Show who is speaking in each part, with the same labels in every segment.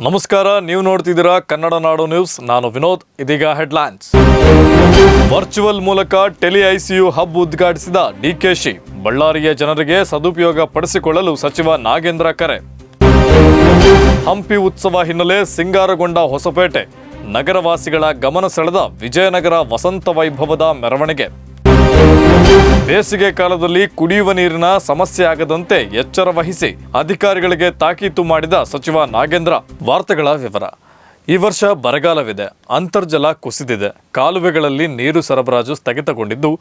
Speaker 1: ನಮಸ್ಕಾರ, ನೀವು ನೋಡ್ತಿದ್ದೀರಾ ಕನ್ನಡ ನಾಡು ನ್ಯೂಸ್. ನಾನು ವಿನೋದ್. ಇದೀಗ ಹೆಡ್ಲೈನ್ಸ್. ವರ್ಚುವಲ್ ಮೂಲಕ ಟೆಲಿ ಐಸಿಯು ಹಬ್ ಉದ್ಘಾಟಿಸಿದ ಡಿಕೆಶಿ. ಬಳ್ಳಾರಿಯ ಜನರಿಗೆ ಸದುಪಯೋಗ ಪಡಿಸಿಕೊಳ್ಳಲು ಸಚಿವ ನಾಗೇಂದ್ರ ಕರೆ. ಹಂಪಿ ಉತ್ಸವ ಹಿನ್ನೆಲೆ ಸಿಂಗಾರಗೊಂಡ ಹೊಸಪೇಟೆ. ನಗರವಾಸಿಗಳ ಗಮನ ಸೆಳೆದ ವಿಜಯನಗರ ವಸಂತ ವೈಭವದ ಮೆರವಣಿಗೆ. ಬೇಸಿಗೆ ಕಾಲದಲ್ಲಿ ಕುಡಿಯುವ ನೀರಿನ ಸಮಸ್ಯೆ ಆಗದಂತೆ ಎಚ್ಚರ ವಹಿಸಿ ಅಧಿಕಾರಿಗಳಿಗೆ ತಾಕೀತು ಮಾಡಿದ ಸಚಿವ ನಾಗೇಂದ್ರ. ವಾರ್ತೆಗಳ ವಿವರ. ಈ ವರ್ಷ ಬರಗಾಲವಿದೆ, ಅಂತರ್ಜಲ ಕುಸಿದಿದೆ, ಕಾಲುವೆಗಳಲ್ಲಿ ನೀರು ಸರಬರಾಜು ಸ್ಥಗಿತಗೊಂಡಿದ್ದು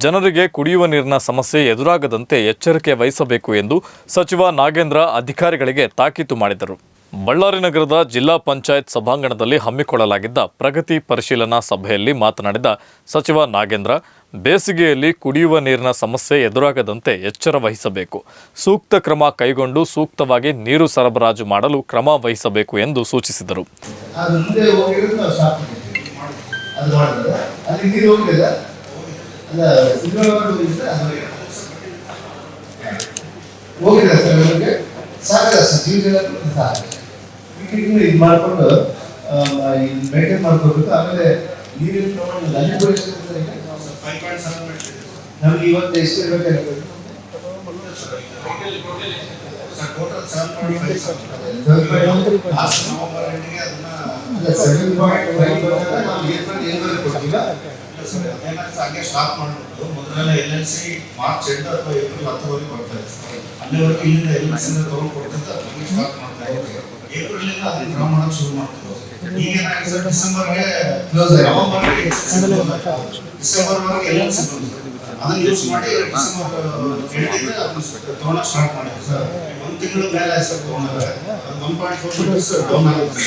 Speaker 1: ಜನರಿಗೆ ಕುಡಿಯುವ ನೀರಿನ ಸಮಸ್ಯೆ ಎದುರಾಗದಂತೆ ಎಚ್ಚರಿಕೆ ವಹಿಸಬೇಕು ಎಂದು ಸಚಿವ ನಾಗೇಂದ್ರ ಅಧಿಕಾರಿಗಳಿಗೆ ತಾಕೀತು ಮಾಡಿದರು. ಬಳ್ಳಾರಿ ನಗರದ ಜಿಲ್ಲಾ ಪಂಚಾಯತ್ ಸಭಾಂಗಣದಲ್ಲಿ ಹಮ್ಮಿಕೊಳ್ಳಲಾಗಿದ್ದ ಪ್ರಗತಿ ಪರಿಶೀಲನಾ ಸಭೆಯಲ್ಲಿ ಮಾತನಾಡಿದ ಸಚಿವ ನಾಗೇಂದ್ರ, ಬೇಸಿಗೆಯಲ್ಲಿ ಕುಡಿಯುವ ನೀರಿನ ಸಮಸ್ಯೆ ಎದುರಾಗದಂತೆ ಎಚ್ಚರ ವಹಿಸಬೇಕು, ಸೂಕ್ತ ಕ್ರಮ ಕೈಗೊಂಡು ಸೂಕ್ತವಾಗಿ ನೀರು ಸರಬರಾಜು ಮಾಡಲು ಕ್ರಮ ವಹಿಸಬೇಕು ಎಂದು ಸೂಚಿಸಿದರು.
Speaker 2: ಇದು ಮಾಡಿಕೊಂಡು ಮೇಂಟೈನ್ ಮಾಡ್ಕೋಬೇಕು. ಆಮೇಲೆ ನೀರಿನ ಪ್ರಮಾಣ ನಮ್ಗೆ ಇವತ್ತು ಎಷ್ಟು ಇರಬೇಕು?
Speaker 3: ಸ್ಟಾಪ್ ಮಾಡ್ಬಿಟ್ಟು ಮೊದಲೆಲ್ಲ LLC ಮಾರ್ಚ್ ಎಂಡ್ ಅಥವಾ ಏಪ್ರಿಲ್ 10 ಬರ್ತಾ ಇದೆ. ಅಲ್ಲಿವರೆಗೂ ಇಲ್ಲಿಂದ LLC ತಗೊಂಡು ಕೊಡ್ತಿದ್ದ ಸ್ಟಾಪ್ ಮಾಡ್ತಾ ಇದ್ದಾರೆ. ಏಪ್ರಿಲ್ ಇಂದ ಅದನ್ನ ಡ್ರಾ ಮಾಡಕ್ಕೆ ಶುರು ಮಾಡ್ತಿದ್ರು. ಈಗ ಏನಾಗಿದೆ, ಡಿಸೆಂಬರ್ಗೆ ನವೆಂಬರ್ಗೆ ಡಿಸೆಂಬರ್ ವರೆಗೆ LLC ಬಂದಿದೆ. ಅದನ್ನ ಯೂಸ್ ಮಾಡಿ ಡಿಸೆಂಬರ್ ಎಂಡಿಂದ ಅದನ್ನ ತಗೊಳ್ಳೋಕೆ ಸ್ಟಾರ್ಟ್ ಮಾಡಿದ್ರು ಸರ್. ಒಂದು ತಿಂಗಳು ಮೇಲೆ ಸರ್ ತಗೊಂಡ್ರೆ 1.4 ಮೀಟರ್ಸ್ ಡೌನ್ ಆಗಿದೆ.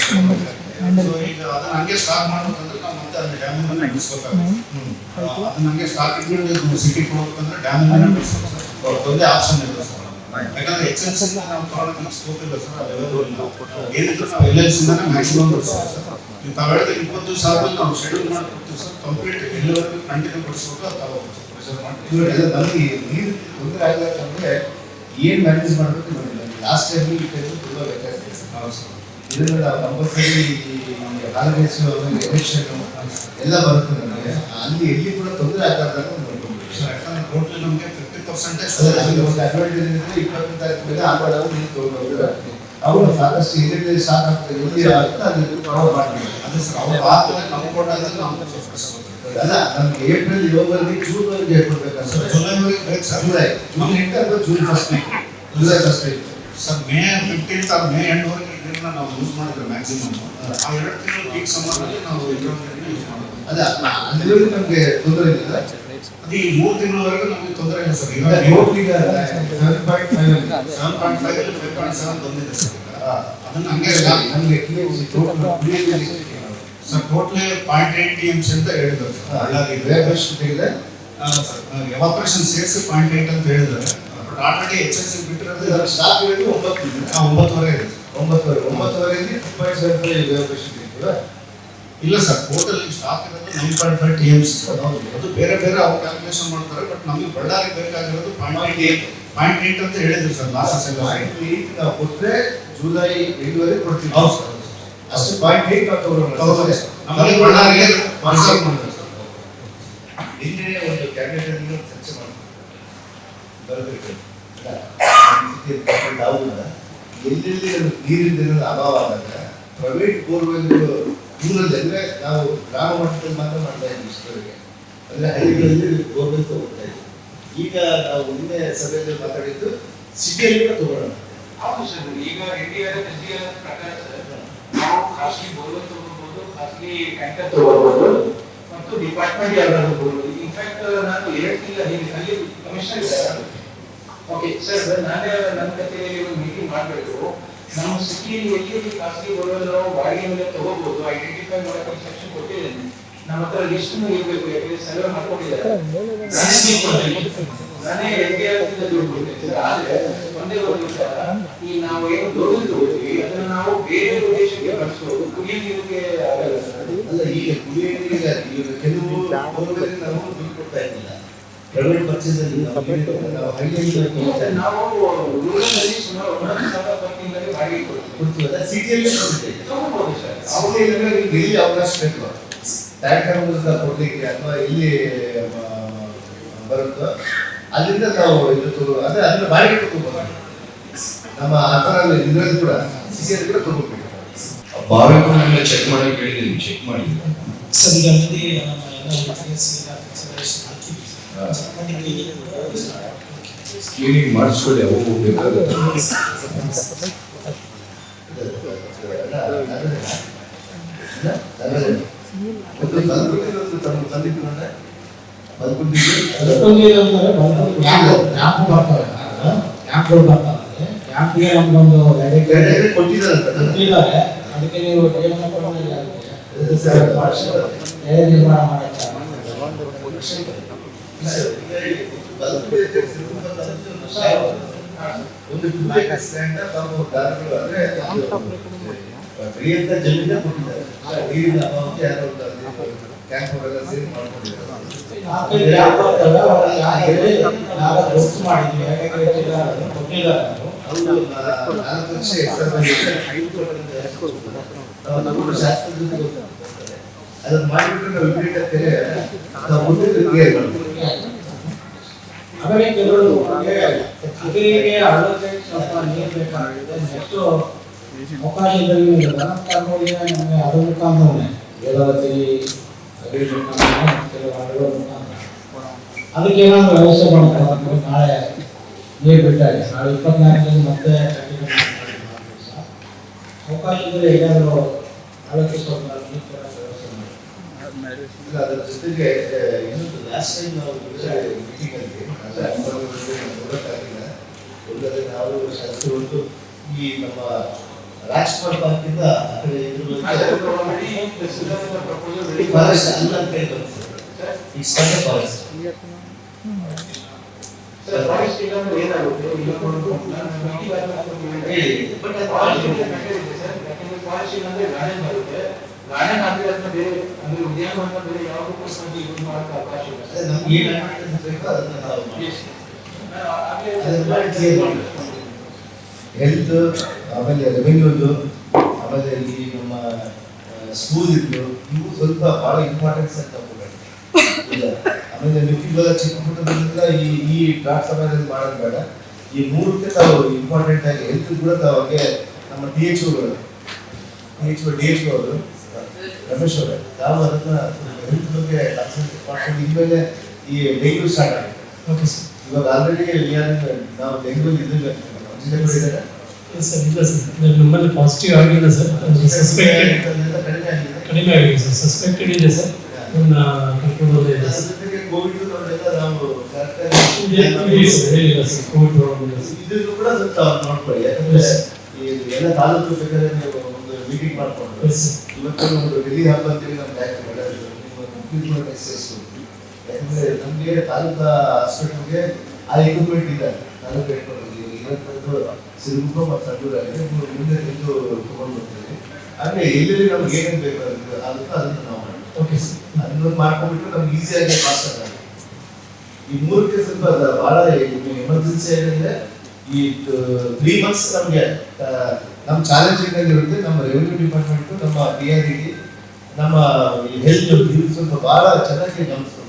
Speaker 3: ಈಗ ಅದನ್ನ ಹಂಗೆ ಸ್ಟಾಕ್ ಮಾಡ್ಬೇಕಂದ್ರೆ ನಾವು ಮತ್ತೆ ಅದನ್ನ ಡ್ಯಾಮಿಂಗ್ ನಡೆಸಬೇಕಾಗುತ್ತೆ. ಅದನ್ನ ಹಂಗೆ ಸ್ಟಾಕ್ ಇಟ್ಕೊಂಡು ಸಿಟಿ ಹೋಗ್ಬೇಕಂದ್ರೆ ಡ್ಯಾಮಿಂಗ್ ನಡೆಸಬೇಕು. ಒಂದೇ ಆಪ್ಷನ್ ಇದೆ ಸರ್. ಯಾಕಂದ್ರೆ ಎಕ್ಸ್ಟೆನ್ಷನ್ ನಾವು ತಗೊಳ್ಳೋಕೆ ಸ್ಕೋಪ್ ಇಲ್ಲ ಸರ್. ಏನಿದ್ರು ನಾವು LLC ಇಂದಾನೆ ಮ್ಯಾಕ್ಸಿಮಮ್ ಸರ್. ನೀವು ತಾವು ಹೇಳಿದ್ರೆ 20 ಸಾವಿರ ನಾವು ಶೆಡ್ಯೂಲ್ ಮಾಡ್ಕೊಡ್ತೀವಿ ಸರ್. ಕಂಪ್ಲೀಟ್ ಎಲ್ಲವರೆಗೂ ಕಂಟಿನ್ಯೂ ಕೊಡಿಸ್ಬೇಕು. ತಾವು ಪ್ರೆಷರ್ ಮಾಡ್ತೀವಿ.
Speaker 2: ನಮಗೆ ನೀರು ತೊಂದರೆ ಆಗಬೇಕಂದ್ರೆ ಏನು ಮ್ಯಾನೇಜ್ ಮಾಡಬೇಕು ನೋಡಿಲ್ಲ. ಲಾಸ್ಟ್ ಟೈಮ್ ಈ ಟೈಮ್ ತುಂಬ ವ್ಯತ್ಯಾಸ ಇದೆ ಸರ್. ಇದನ್ನು ನಾವು ಕಂಪಲ್ಸರಿ ಕಾಂಗ್ರೆಸ್ ಎಲೆಕ್ಷನ್ ಎಲ್ಲ ಬರುತ್ತೆ ನಮಗೆ. ಅಲ್ಲಿ ಎಲ್ಲಿ ಕೂಡ ತೊಂದರೆ ಆಗದಾಗ ನೋಡ್ಕೊಂಡು
Speaker 3: ಸರ್. ಯಾಕಂದ್ರೆ ಟೋಟಲ್ ನಮಗೆ 50%
Speaker 2: ಒಂದು ಅಡ್ವಾಂಟೇಜ್ ಇದ್ರೆ 20 ತಾರೀಕು ಮೇಲೆ ಆಗೋದು ನೀರು ತೊಗೊಂಡು ಅವರು ಸಾಕಷ್ಟು ಎಲ್ಲಿ ಸ್ಟಾಕ್ ಆಗ್ತದೆ ಎಲ್ಲಿ ಆಗುತ್ತೆ ಅದನ್ನು ಕವರ್ ಮಾಡ್ತೀವಿ.
Speaker 3: ಅದೇ ಸರ್, ಅವ್ರು ಆದ್ಮೇಲೆ ನಮ್ಗೆ ಕೊಟ್ಟಾಗ ನಾವು
Speaker 2: ಅಲ್ಲ, ನಮ್ಗೆ ಏಪ್ರಿಲ್ 7 ಜೂನ್ವರೆಗೆ ಹೇಳ್ಕೊಡ್ಬೇಕು ಸರ್.
Speaker 3: ಜುಲೈವರೆಗೆ ಬೇಕು ಸರ್.
Speaker 2: ಜೂನ್ 8 ಅಥವಾ June first week, July first week
Speaker 3: sir. May 15th or May ಎಂಡ್ವರೆಗೆ ಇದನ್ನ ನಾವು ಯೂಸ್ ಮಾಡಿದ್ರೆ ಮ್ಯಾಕ್ಸಿಮಮ್ ಆ 2 ತಿಂಗಳು ಪೀಕ್ ಸಮ್ಮರ್ನಲ್ಲಿ ನಾವು ಇದನ್ನ ಯೂಸ್ ಮಾಡಬಹುದು.
Speaker 2: ಅಲ್ಲ, ಅಲ್ಲಿವರೆಗೂ ನಮಗೆ ತೊಂದರೆ ಇಲ್ಲ.
Speaker 3: ಅದು ಈ 3 ತಿಂಗಳವರೆಗೂ ನಮಗೆ ತೊಂದರೆ ಇಲ್ಲ ಸರ್. ಈಗ
Speaker 2: 7.5
Speaker 3: 5.7 ಬಂದಿದೆ ಸರ್. ಅದನ್ನ ಹಂಗೆ
Speaker 2: ನಮಗೆ
Speaker 3: ಸರ್ ಟೋಟಲಿ 0.8 TMC ಅಂತ ಹೇಳಿದ್ರು ಸರ್. ಎವಾಪರೇಷನ್ ಸೇರಿಸಿ 0.8 ಅಂತ ಹೇಳಿದ್ರೆ ಆಲ್ರೆಡಿ HSC ಬಿಟ್ಟಿರೋದು
Speaker 2: ಸ್ಟಾಕ್ ಇರೋದು
Speaker 3: 9.5 ಇದೆ.
Speaker 2: 9.5
Speaker 3: ಇಲ್ಲ ಸರ್, ಟೋಟಲ್ ಸ್ಟಾಕ್ ಇರೋದು 9.5 TMC. ಅದು ಬೇರೆ ಬೇರೆ ಅವ್ರು ಕ್ಯಾಲ್ಕುಲೇಷನ್ ಮಾಡ್ತಾರೆ. ಬಟ್ ನಮಗೆ ಬಳ್ಳಾರಿ ಬೇಕಾಗಿರೋದು 0.8 ಅಂತ ಹೇಳಿದ್ರು ಸರ್. ಲಾಸ್ಟ್
Speaker 2: ನಾವು ಕೊಟ್ಟರೆ ಜುಲೈ 8ವರೆಗೆ ಕೊಡ್ತೀವಿ. ಹೌದು ಸರ್, ಅಷ್ಟು 0.8 ನಾವು ತಗೊಳ್ಳೋಣ.
Speaker 3: ನಮಗೆ ಬಳ್ಳಾರಿಗೆ
Speaker 2: ಮಾಡಿದ್ರು ನಿನ್ನೆ ಒಂದು ಕ್ಯಾಬಿನೆಟ್ ಅಲ್ಲಿ ಚರ್ಚೆ ಮಾಡ್ತೀವಿ ಬರಬೇಕು. ನಾವು ಎಲ್ಲೆಲ್ಲಿ ನೀರಿನ ಅಭಾವ ಆದಾಗ ಪ್ರೈವೇಟ್ ಬೋರ್ವೆಲ್ ಊರಲ್ಲಿ ಅಂದರೆ ನಾವು ಗ್ರಾಮ ಮಟ್ಟದಲ್ಲಿ ಮಾತ್ರ ಮಾಡ್ತಾ ಇದ್ವಿ ಇಷ್ಟವರೆಗೆ. ಅಂದರೆ ಹಳ್ಳಿಗಳಲ್ಲಿ ಬೋರ್ವೆಲ್ ತಗೊಳ್ತಾ ಇದ್ವಿ. ಈಗ ನಾವು ಒಂದೇ ಸಭೆಯಲ್ಲಿ ಮಾತಾಡಿದ್ದು ಸಿಟಿಯಲ್ಲಿ ಕೂಡ ತಗೊಳ್ಳೋಣ.
Speaker 4: ಹೌದು ಸರ್. ಈಗ NDRF ಪ್ರಕಾರ ನಾವು ಖಾಸಗಿ ಬೋರ್ವೆಲ್ ತಗೋಬಹುದು, ಖಾಸಗಿ ಟ್ಯಾಂಕರ್ ತಗೋಬಹುದು ಮತ್ತು ಡಿಪಾರ್ಟ್ಮೆಂಟ್ ಯಾರಾದ್ರೂ ತಗೋಬಹುದು. ಇನ್ಫ್ಯಾಕ್ಟ್ ನಾನು 2 ತಿಂಗಳ ಹಿಂದೆ ಅಲ್ಲಿ ಕಮಿಷನರ್ ಇದ್ದಾರೆ. ಓಕೆ ಸರ್, ನಾನೇ ನನ್ನ ಕಚೇರಿಯಲ್ಲಿ ಒಂದು ಮೀಟಿಂಗ್ ಮಾಡಬೇಕು. ನಮ್ಮ ಸಿಟಿಯಲ್ಲಿ ಎಲ್ಲಿ ಖಾಸಗಿ ಬೋರ್ವೆಲ್ ನಾವು ಬಾಡಿಗೆ ಮೇಲೆ ತಗೋಬಹುದು ಐಡೆಂಟಿಫೈ ಮಾಡೋಕೆ ಸೆಕ್ಷನ್ ಕೊಟ್ಟಿದ್ದೇನೆ. ನಮ್ಮ ಹತ್ರ ಲಿಸ್ಟ್ ಇರಬೇಕು, ಯಾಕಂದ್ರೆ ಸರ್ವೆ ಮಾಡ್ಕೊಂಡಿದ್ದಾರೆ. ನಾನೇ NDRF ದುಡ್ಡು ಕೊಡ್ತೇನೆ ಸರ್. ಆದರೆ ಒಂದೇ ಒಂದು ಈ ನಾವು ಏನು ದುಡ್ಡು ತಗೋತೀವಿ ಅದನ್ನು ನಾವು ಬೇರೆ ಉದ್ದೇಶಕ್ಕೆ ಬಳಸಬಹುದು. ಕುಡಿಯುವ ನೀರಿಗೆ ಆಗಲ್ಲ ಸರ್.
Speaker 2: ಅಲ್ಲ, ಈಗ ಕುಡಿಯುವ ನೀರಿಗೆ ಕೆಲವು ಬೋರ್ವೆಲ್ ನಾವು ದುಡ್ಡು ಕೊಡ್ತಾ ಇದ್ದಿಲ್ಲ. ಪ್ರೈವೇಟ್ ಪರ್ಚೇಸ್ ಅಲ್ಲಿ ನಾವು ಹಳ್ಳಿಯಲ್ಲಿ
Speaker 4: ನಾವು ರೂರಲ್ ಅಲ್ಲಿ ಸುಮಾರು 9,000 ಹಾಗೆ
Speaker 2: ಗೊತ್ತಿಲ್ಲ ಸಿಟಿಯಲ್ಲಿ
Speaker 4: ತಗೋಬಹುದು ಸರ್.
Speaker 2: ಎಲ್ಲಿ ಅವಕಾಶ ಬೇಕು ಟ್ಯಾಂಕರ್ ಮೂಲಕ ಕೊಡ್ಲಿಕ್ಕೆ ಅಥವಾ ಎಲ್ಲಿ ಬರುತ್ತೋ ಅಲ್ಲಿಂದ ನಾವು ಇದು ಅಂದ್ರೆ ಅದನ್ನ ಬಾಡಿಗೆ ತಗೋಬಹುದು. ನಮ್ಮ ಆತರ ಇದರಲ್ಲಿ ಕೂಡ ಸಿಟಿಯಲ್ಲಿ ಕೂಡ ತಗೋಬೇಕು.
Speaker 5: ಬಾವಿಗಳನ್ನೆಲ್ಲ ಚೆಕ್ ಮಾಡಕ್ಕೆ ಹೇಳಿದ್ದೀನಿ, ಚೆಕ್ ಮಾಡಿದ್ದೀನಿ
Speaker 6: ಸರ್. ಈಗ ಆಲ್ರೆಡಿ ನಮ್ಮ ಎಲ್ಲ ಮೆಟೀರಿಯಲ್ಸ್ ಎಲ್ಲ ಕನ್ಸಿಡರೇಷನ್ ಹಾಕಿದ್ವಿ ಸರ್. ಚೆಕ್ ಮಾಡಿ ಕ್ಲೀನಿಂಗ್ ಕೂಡ
Speaker 5: ಕ್ಲೀನಿಂಗ್ ಮಾಡಿಸ್ಕೊಳ್ಳಿ, ಅವು ಬೇಕಾಗುತ್ತೆ.
Speaker 6: ಕ್ಯಾಂಪ್ಗಳು ಬರ್ತಾರೆ. ಕ್ಯಾಂಪ್ಗೆ ನಮ್ಗೊಂದು ಕೊಟ್ಟಿದ್ದಾರೆ. ಅದಕ್ಕೆ ನೀವು ನಿರ್ಮಾಣ ಮಾಡಕ್ಕೆ
Speaker 2: ಒಂದು ಪ್ರಿಯಂತ ಜಮೀನ ಕೊಟ್ಟಿದ್ದಾರೆ. ನೀರಿನ ಅಭಾವಕ್ಕೆ ಯಾರೋ ಕ್ಯಾಂಪ್ ಅವರೆಲ್ಲ ಸೇರಿ ಮಾಡ್ಕೊಂಡಿದ್ದಾರೆ. ಅವರು 4 ವರ್ಷ ಅದನ್ನ ಮಾಡಿಬಿಟ್ಟು ನಾವು ವಿಪರೀತ ಮುಂದೆ
Speaker 6: ಆಮೇಲೆ ಕೆಲವರು ಅಗರಿಗೆ ಹಳ್ಳಕ್ಕೆ ಸ್ವಲ್ಪ ನೀರು ಬೇಕಾಗುತ್ತೆ. ನೆಕ್ಸ್ಟ್ ಅವಕಾಶದಲ್ಲಿ ನಮಗೆ ಅದ್ರ ಮುಖಾಂತರ ವೇದಾವತಿ ಅಗರಿ ಮುಖಾಂತರ ಕೆಲವು ಹಳ್ಳಗಳ ಮುಖಾಂತರ ಅದಕ್ಕೆ ಏನಾದರೂ ವ್ಯವಸ್ಥೆ ಮಾಡ್ತಾರೆ. ನಾಳೆ ನೀರು ಬಿಟ್ಟಾಗ ನಾಳೆ 24 ಮತ್ತೆ ಅವಕಾಶದಲ್ಲಿ ಏನಾದರೂ ಹಳ್ಳಕ್ಕೆ ಸ್ವಲ್ಪ ನೀರು ವ್ಯವಸ್ಥೆ ಮಾಡಿ.
Speaker 2: ಅದರ ಜೊತೆಗೆ ಇನ್ನೊಂದು ಲಾಸ್ಟ್ ಟೈಮ್ ನಾವು ಮೀಟಿಂಗ್ ಅಲ್ಲಿ ಒಳ್ಳೆ ನಾವು ಶಾಸ್ತ್ರಗಳು ಈ ನಮ್ಮ ರಾಜ್ಕುಮಾರ್ ಪಾರ್ಕ್ ಇಂದ ಆ ಕಡೆ ಫಾರೆಸ್ಟ್ ಅಲ್ಲ ಅಂತ ಹೇಳ್ತಾರೆ. ಫಾರೆಸ್ಟ್
Speaker 4: ಫಾರೆಸ್ಟ್ ಇಲ್ಲ ಅಂದ್ರೆ ಏನಾಗುತ್ತೆ? ಫಾರೆಸ್ಟ್ ಇಲ್ಲ ಅಂದ್ರೆ ಗಾರ್ಡನ್ ಬರುತ್ತೆ. ಗಾರ್ಡನ್ ಆದ್ರೆ ಅದನ್ನ ಬೇರೆ ಅಂದ್ರೆ ಉದ್ಯಾನವನ ಬೇರೆ ಯಾವುದಕ್ಕೂ ಯೂಸ್ ಮಾಡಕ್ಕೆ ಅವಕಾಶ ಇಲ್ಲ.
Speaker 2: ನಮ್ಗೆ ಏನು ಅಡ್ವಾಂಟೇಜ್ ಬೇಕೋ ಅದನ್ನ ನಾವು ಹೆಲ್ತ್, ಆಮೇಲೆ ರೆವೆನ್ಯೂದು, ಆಮೇಲೆ ಈ ನಮ್ಮ ಸ್ಕೂಲ್ ಇದ್ದು ಇವು ಸ್ವಲ್ಪ ಬಹಳ ಇಂಪಾರ್ಟೆನ್ಸ್ ಅಂತ ತಗೋಬೇಕು. ಆಮೇಲೆ ಮಿಕ್ಕಿಗೆಲ್ಲ ಚಿಕ್ಕ ಪುಟ್ಟದ್ರಿಂದ ಈ ಡ್ರಾಟ್ ಸಮಯದಲ್ಲಿ ಮಾಡೋದು ಬೇಡ. ಈ 3ಕ್ಕೆ ತಾವು ಇಂಪಾರ್ಟೆಂಟ್ ಆಗಿ ಹೆಲ್ತ್ ಕೂಡ ತಾವು ಹಾಗೆ ನಮ್ಮ DHOಗಳು DHO ಅವರು ರಮೇಶ್ ಅವರೇ ತಾವು ಅದನ್ನ ಹೆಲ್ತ್ ಬಗ್ಗೆ ಕಾನ್ಸಂಟ್ರೇಟ್ ಮಾಡ್ಕೊಂಡು ಇನ್ಮೇಲೆ ಈ ಡೆಂಗ್ಯೂ ಸ್ಟಾರ್ಟ್ ಆಗಿದೆ.
Speaker 6: Okay sir.
Speaker 2: ಇವಾಗ ಆಲ್ರೆಡಿ ನಾವು ಡೆಂಗ್ಯೂ ಇದ್ದಾರೆ
Speaker 6: ಸರ್. ಇಲ್ಲ ಸರ್, ನಮ್ಮಲ್ಲಿ ಪಾಸಿಟಿವ್ ಆಗಿಲ್ಲ ಸರ್. ಸಸ್ಪೆಕ್ಟೆಡ್ ಕಡಿಮೆ ಆಗಿದೆ ಸರ್. ಸಸ್ಪೆಕ್ಟೆಡ್ ಇದೆ ಸರ್. ನನ್ನ ಕಂಟ್ರೋಲ್ ಇದೆ ಸರ್.
Speaker 2: ಕೋವಿಡ್ ನಾವು
Speaker 6: ಹೇಳಿಲ್ಲ ಸರ್. ಕೋವಿಡ್ ಪ್ರಾಬ್ಲಮ್ ಇದೆ ಸರ್.
Speaker 2: ಇದನ್ನು ಕೂಡ ಸ್ವಲ್ಪ ನೋಡ್ಕೊಳ್ಳಿ. ಯಾಕಂದ್ರೆ ಈ ಎಲ್ಲ ತಾಲೂಕು ಬೇಕಾದ್ರೆ ನೀವು ಒಂದು ಮೀಟಿಂಗ್ ಮಾಡ್ಕೊಂಡು ಇವತ್ತು ಒಂದು ಡೆಲ್ಲಿ ಹಬ್ಬ ಅಂತೇಳಿ ನಮ್ಮ ಬ್ಯಾಂಕ್ ಯಾಕಂದ್ರೆ ನಮಗೆ ತಾಲೂಕಾ ಹಾಸ್ಪಿಟಲ್ಗೆ ಆ ಎಕ್ವಿಪ್ಮೆಂಟ್ ಇದೆ. ತಾಲೂಕು ಇಟ್ಕೊಂಡು ಸಿರುಗುಪ್ಪ ಮತ್ತು ಸಂಡೂರಾಗಿದೆ ಮುಂದೆ ನಿಂತು ತಗೊಂಡು ಬರ್ತೀವಿ. ಆದರೆ ಎಲ್ಲೆಲ್ಲಿ ನಮ್ಗೆ ಏನೇನು ಬೇಕು ಅದಕ್ಕೆ ಅದನ್ನು ನಾವು
Speaker 6: ಓಕೆ ಸರ್.
Speaker 2: ಅದನ್ನ ಮಾಡ್ಕೊಂಡ್ಬಿಟ್ಟು ನಮ್ಗೆ ಈಸಿಯಾಗಿ ಪಾಸ್ ಆಗುತ್ತೆ. ಈ 3ಕ್ಕೆ ಸ್ವಲ್ಪ ಬಹಳ ಎಮರ್ಜೆನ್ಸಿ ಏನಿದೆ ಈ 3 ಮಂತ್ಸ್ ನಮಗೆ ನಮ್ಮ ಚಾಲೆಂಜಿಂಗ್ ಆಗಿರುತ್ತೆ. ನಮ್ಮ ರೆವಿನ್ಯೂ ಡಿಪಾರ್ಟ್ಮೆಂಟ್, ನಮ್ಮ PRD, ನಮ್ಮ ಹೆಲ್ತ್ ಸ್ವಲ್ಪ ಬಹಳ ಚೆನ್ನಾಗಿ ಗಮನಿಸ್ಕೊಂಡು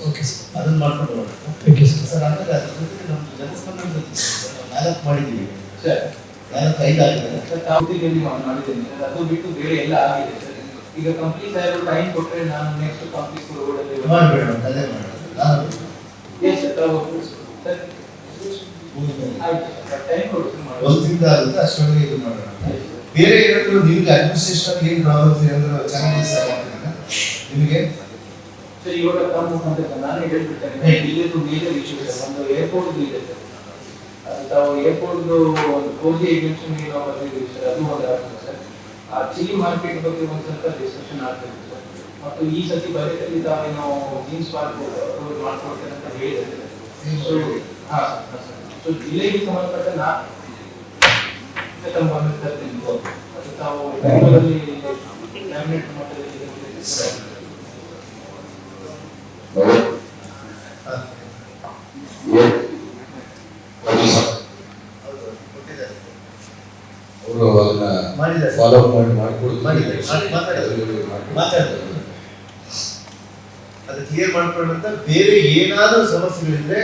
Speaker 6: ಓಕೆ ಸರ್.
Speaker 2: ಅದನ್ನ ಮಾಡ್ಕೊಂಡು ಹೋಗೋಣ.
Speaker 6: Thank you sir.
Speaker 2: ಸರ್ ಆಮೇಲೆ ಅದ್ರ ಜೊತೆಗೆ ನಮ್ಮ ಜನಸ್ಪಂದನ 4 ಮಾಡಿದ್ದೀವಿ ಸರ್. 4-5 ಆಗಿದೆ.
Speaker 4: ತಾವುದಿಯಲ್ಲಿ ಮಾಡಿದ್ದೇನೆ ಸರ್. ಅದು ಬಿಟ್ಟು ಬೇರೆ ಎಲ್ಲ ಆಗಿದೆ ಸರ್. ಈಗ ಕಂಪ್ಲೀಟ್ ಆಗಿ ಟೈಮ್ ಕೊಟ್ಟರೆ ನಾನು ನೆಕ್ಸ್ಟ್ ಕಂಪ್ಲೀಟ್ ರೋಡಲ್ಲಿ
Speaker 2: ಮಾಡಬೇಡ ಅದೇ ಮಾಡೋದು. ನಾನು
Speaker 4: ಎಸ್ ಸರ್ ಸರ್ ಆಯ್ತು ಸರ್. ಟೈಮ್ ಕೊಡ್ತೀನಿ ಮಾಡಿ.
Speaker 2: ಒಂದಿಂದ ಆಗುತ್ತೆ ಅಷ್ಟೊಂದಿಗೆ ಇದು ಮಾಡೋಣ. ಬೇರೆ ಏನಾದರೂ ನಿಮ್ಗೆ ಅಡ್ಮಿನಿಸ್ಟ್ರೇಷನ್ ಏನು ಪ್ರಾಬ್ಲಮ್ಸ್ ಏನಾದರೂ ಚಾಲೆಂಜಸ್ ಆಗ್ತಿಲ್ಲ ನಿಮಗೆ
Speaker 4: ಸರ್? ಇವಾಗ ತಮ್ಮ ಅಂತ ನಾನೇ ಹೇಳ್ಬಿಡ್ತೇನೆ. ಇಲ್ಲಿದ್ದು ಮೇಜರ್ ಇಶ್ಯೂ ಸರ್. ಒಂದು ಏರ್ಪೋರ್ಟ್ ಇದೆ ಸರ್. ಅದು ತಾವು ಏರ್ಪೋರ್ಟ್ದು ಒಂದು ಕೋಜಿ ಎಕ್ಸಿಬಿಷನ್ ನಾವು ಬರ್ತಿದ್ದೀವಿ ಸರ್. ಅದು ಒಂದು ಆಗ್ತದೆ ಸರ್. ಆ ಚಿಲ್ಲಿ ಮಾರ್ಕೆಟ್ ಬಗ್ಗೆ ಒಂದು ಸ್ವಲ್ಪ ಡಿಸ್ಕಷನ್ ಆಗ್ತದೆ ಸರ್. ಮತ್ತು ಈ ಸತಿ ಬಜೆಟಲ್ಲಿ ತಾವೇನು ಜೀನ್ಸ್ ಪಾರ್ಕ್ ಅಪ್ರೂವಲ್ ಮಾಡ್ಕೊಡ್ತೇನೆ ಅಂತ ಹೇಳಿದ್ದಾರೆ. ಸೊ ಹಾಂ ಸರ್. ಸೊ ಜಿಲ್ಲೆಗೆ ಸಂಬಂಧಪಟ್ಟ ತಮ್ಮ ಗಮನಕ್ಕೆ ತರ್ತೀನಿ. ಅದು ತಾವು ಬೆಂಗಳೂರಲ್ಲಿ ಕ್ಯಾಬಿನೆಟ್ ಮಟ್ಟದಲ್ಲಿ
Speaker 2: ಸರ್
Speaker 5: ಅವರು
Speaker 2: ಮಾಡಿದ್ದಾರೆ.
Speaker 5: ಫಾಲೋ ಅಪ್ ಮಾಡಿಕೊಡ್ತೀವಿ.
Speaker 2: ಮಾಡಿದ್ದಾರೆ. ಮಾತಾಡ್ತಾರೆ. ಅದು ಕ್ಲಿಯರ್ ಮಾಡ್ಕೊಂಡಂತ ಬೇರೆ ಏನಾದರೂ ಸಮಸ್ಯೆಗಳಿದ್ರೆ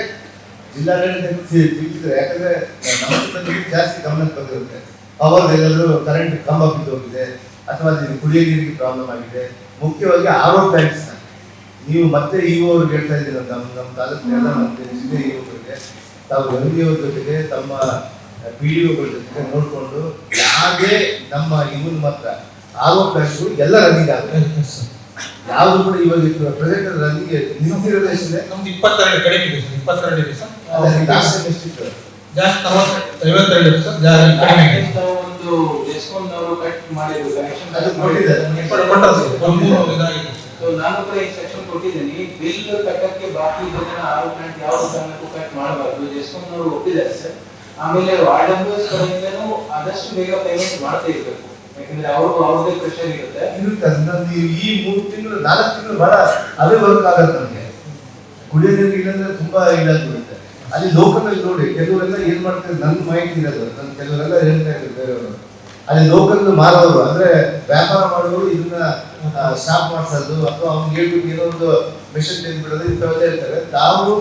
Speaker 2: ಜಿಲ್ಲಾಡಳಿತಕ್ಕೆ ತಿಳಿಸಿದ್ರೆ, ಯಾಕಂದ್ರೆ ನಮ್ಮ ಜಾಸ್ತಿ ಗಮನಕ್ಕೆ ಬಂದಿರುತ್ತೆ. ಪವರ್ ಎಲ್ಲರೂ ಕರೆಂಟ್ ಕಂಬ ಬಿದ್ದೋಗಿದೆ ಅಥವಾ ಕುಡಿಯೋ ನೀರಿಗೆ ಪ್ರಾಬ್ಲಮ್ ಆಗಿದೆ. ಮುಖ್ಯವಾಗಿ ಆರೋ ಪ್ಲಾಂಟ್ಸ್ ನೀವು ಮತ್ತೆ ಇಒ ಅವ್ರಿಗೆ ಹೇಳ್ತಾ ಇದ್ದೀರ, ನಮ್ಮ ತಾಲೂಕಿನ ನಮ್ಮ ಜಿಲ್ಲೆ ಇಒಗಳಿಗೆ ತಾವು ಎಂ.ಡಿ.ಒ ಜೊತೆಗೆ ತಮ್ಮ ಪಿ.ಡಿ.ಒಗಳ ಜೊತೆಗೆ ನೋಡಿಕೊಂಡು ಯಾವುದೇ ನಮ್ಮ ಇವನ್ ಮಾತ್ರ ಆರೋ ಪ್ಲಾಂಟ್ಗಳು ಎಲ್ಲ ರನ್ನಿಂಗ್ ಆಗುತ್ತೆ. ಯಾವುದು ಕೂಡ ಇವಾಗ ಪ್ರೆಸೆಂಟ್ ರನ್ನಿಂಗ್ ನಿಂತಿರೋದು ಎಷ್ಟಿದೆ?
Speaker 7: ನಮ್ದು 22 ಕಡಿಮೆ ಇದೆ ಸರ್. 22 ಇದೆ ಸರ್.
Speaker 2: ಜಾಸ್ತಿ ಎಷ್ಟಿತ್ತು?
Speaker 7: ಜಾಸ್ತಿ 52 ಇದೆ ಸರ್. ಕಡಿಮೆ ಇದೆ.
Speaker 4: ಒಂದು ಡಿಸ್ಕೌಂಟ್ನವರು ಕಟ್ ಮಾಡಿದ್ರು ಕನೆಕ್ಷನ್
Speaker 2: ಅದು ಕೊಟ್ಟಿದ್ದಾರೆ.
Speaker 7: ಕೊಟ್ಟರು ಸರ್. 3 ಇದಾಗಿದೆ.
Speaker 4: ಸೊ ನಾನು ಕೂಡ ಇನ್ಸ್ಟ್ರಕ್ಷನ್ ಕೊಟ್ಟಿದ್ದೀನಿ, ಬಿಲ್ ಕಟ್ಟಕ್ಕೆ ಬಾಕಿ ಇದ್ದದನ್ನ ಆರು ಪ್ಲಾಂಟ್ ಯಾವ ಕಾರಣಕ್ಕೂ ಕಟ್ ಮಾಡಬಾರ್ದು. ಡಿಸ್ಕೌಂಟ್ನವರು ಒಪ್ಪಿದ್ದಾರೆ ಸರ್. ಆಮೇಲೆ ವಾರ್ಡ್ ಮೆಂಬರ್ಸ್ ಕಡೆಯಿಂದನೂ ಆದಷ್ಟು ಬೇಗ ಪೇಮೆಂಟ್ ಮಾಡ್ತಾ ಇರಬೇಕು, ಯಾಕಂದ್ರೆ ಅವ್ರದೇ ಪ್ರೆಷರ್ ಇರುತ್ತೆ.
Speaker 2: ನೀವು ಈ 3 ತಿಂಗಳು 4 ತಿಂಗಳು ಬಹಳ ಅವೇ ವರ್ಕ್ ಆಗತ್ತೆ. ನಮಗೆ ಕುಡಿಯೋ ನೀರು ಇಲ್ಲಂದ್ರೆ ತುಂಬಾ ಇದಾಗ್ಬಿಡುತ್ತೆ. ಅಲ್ಲಿ ಲೋಕಲ್ ಅಲ್ಲಿ ನೋಡಿ ಕೆಲವರೆಲ್ಲ ಏನ್ ಮಾಡ್ತಾರೆ, ನನ್ನ ಮಾಹಿತಿ ಇರೋದು, ನನ್ನ ಕೆಲವರೆಲ್ಲ ಹೇಳ್ತಾ ಇದ್ರು ಬೇರೆಯವರು, ಅಲ್ಲಿ ಲೋಕಲ್ ಮಾರೋರು ಅಂದ್ರೆ ವ್ಯಾಪಾರ ಮಾಡೋರು ಇದನ್ನ ಸ್ಟಾಪ್ ಮಾಡಿಸೋದು ಅಥವಾ ಅವ್ನಿಗೆ ಹೇಳ್ಬಿಟ್ಟು ಏನೋ ಒಂದು ಮೆಷಿನ್ ತೆಗೆದ್ಬಿಡೋದು ಇಂಥವೆಲ್ಲ ಹೇಳ್ತಾರೆ. ತಾವು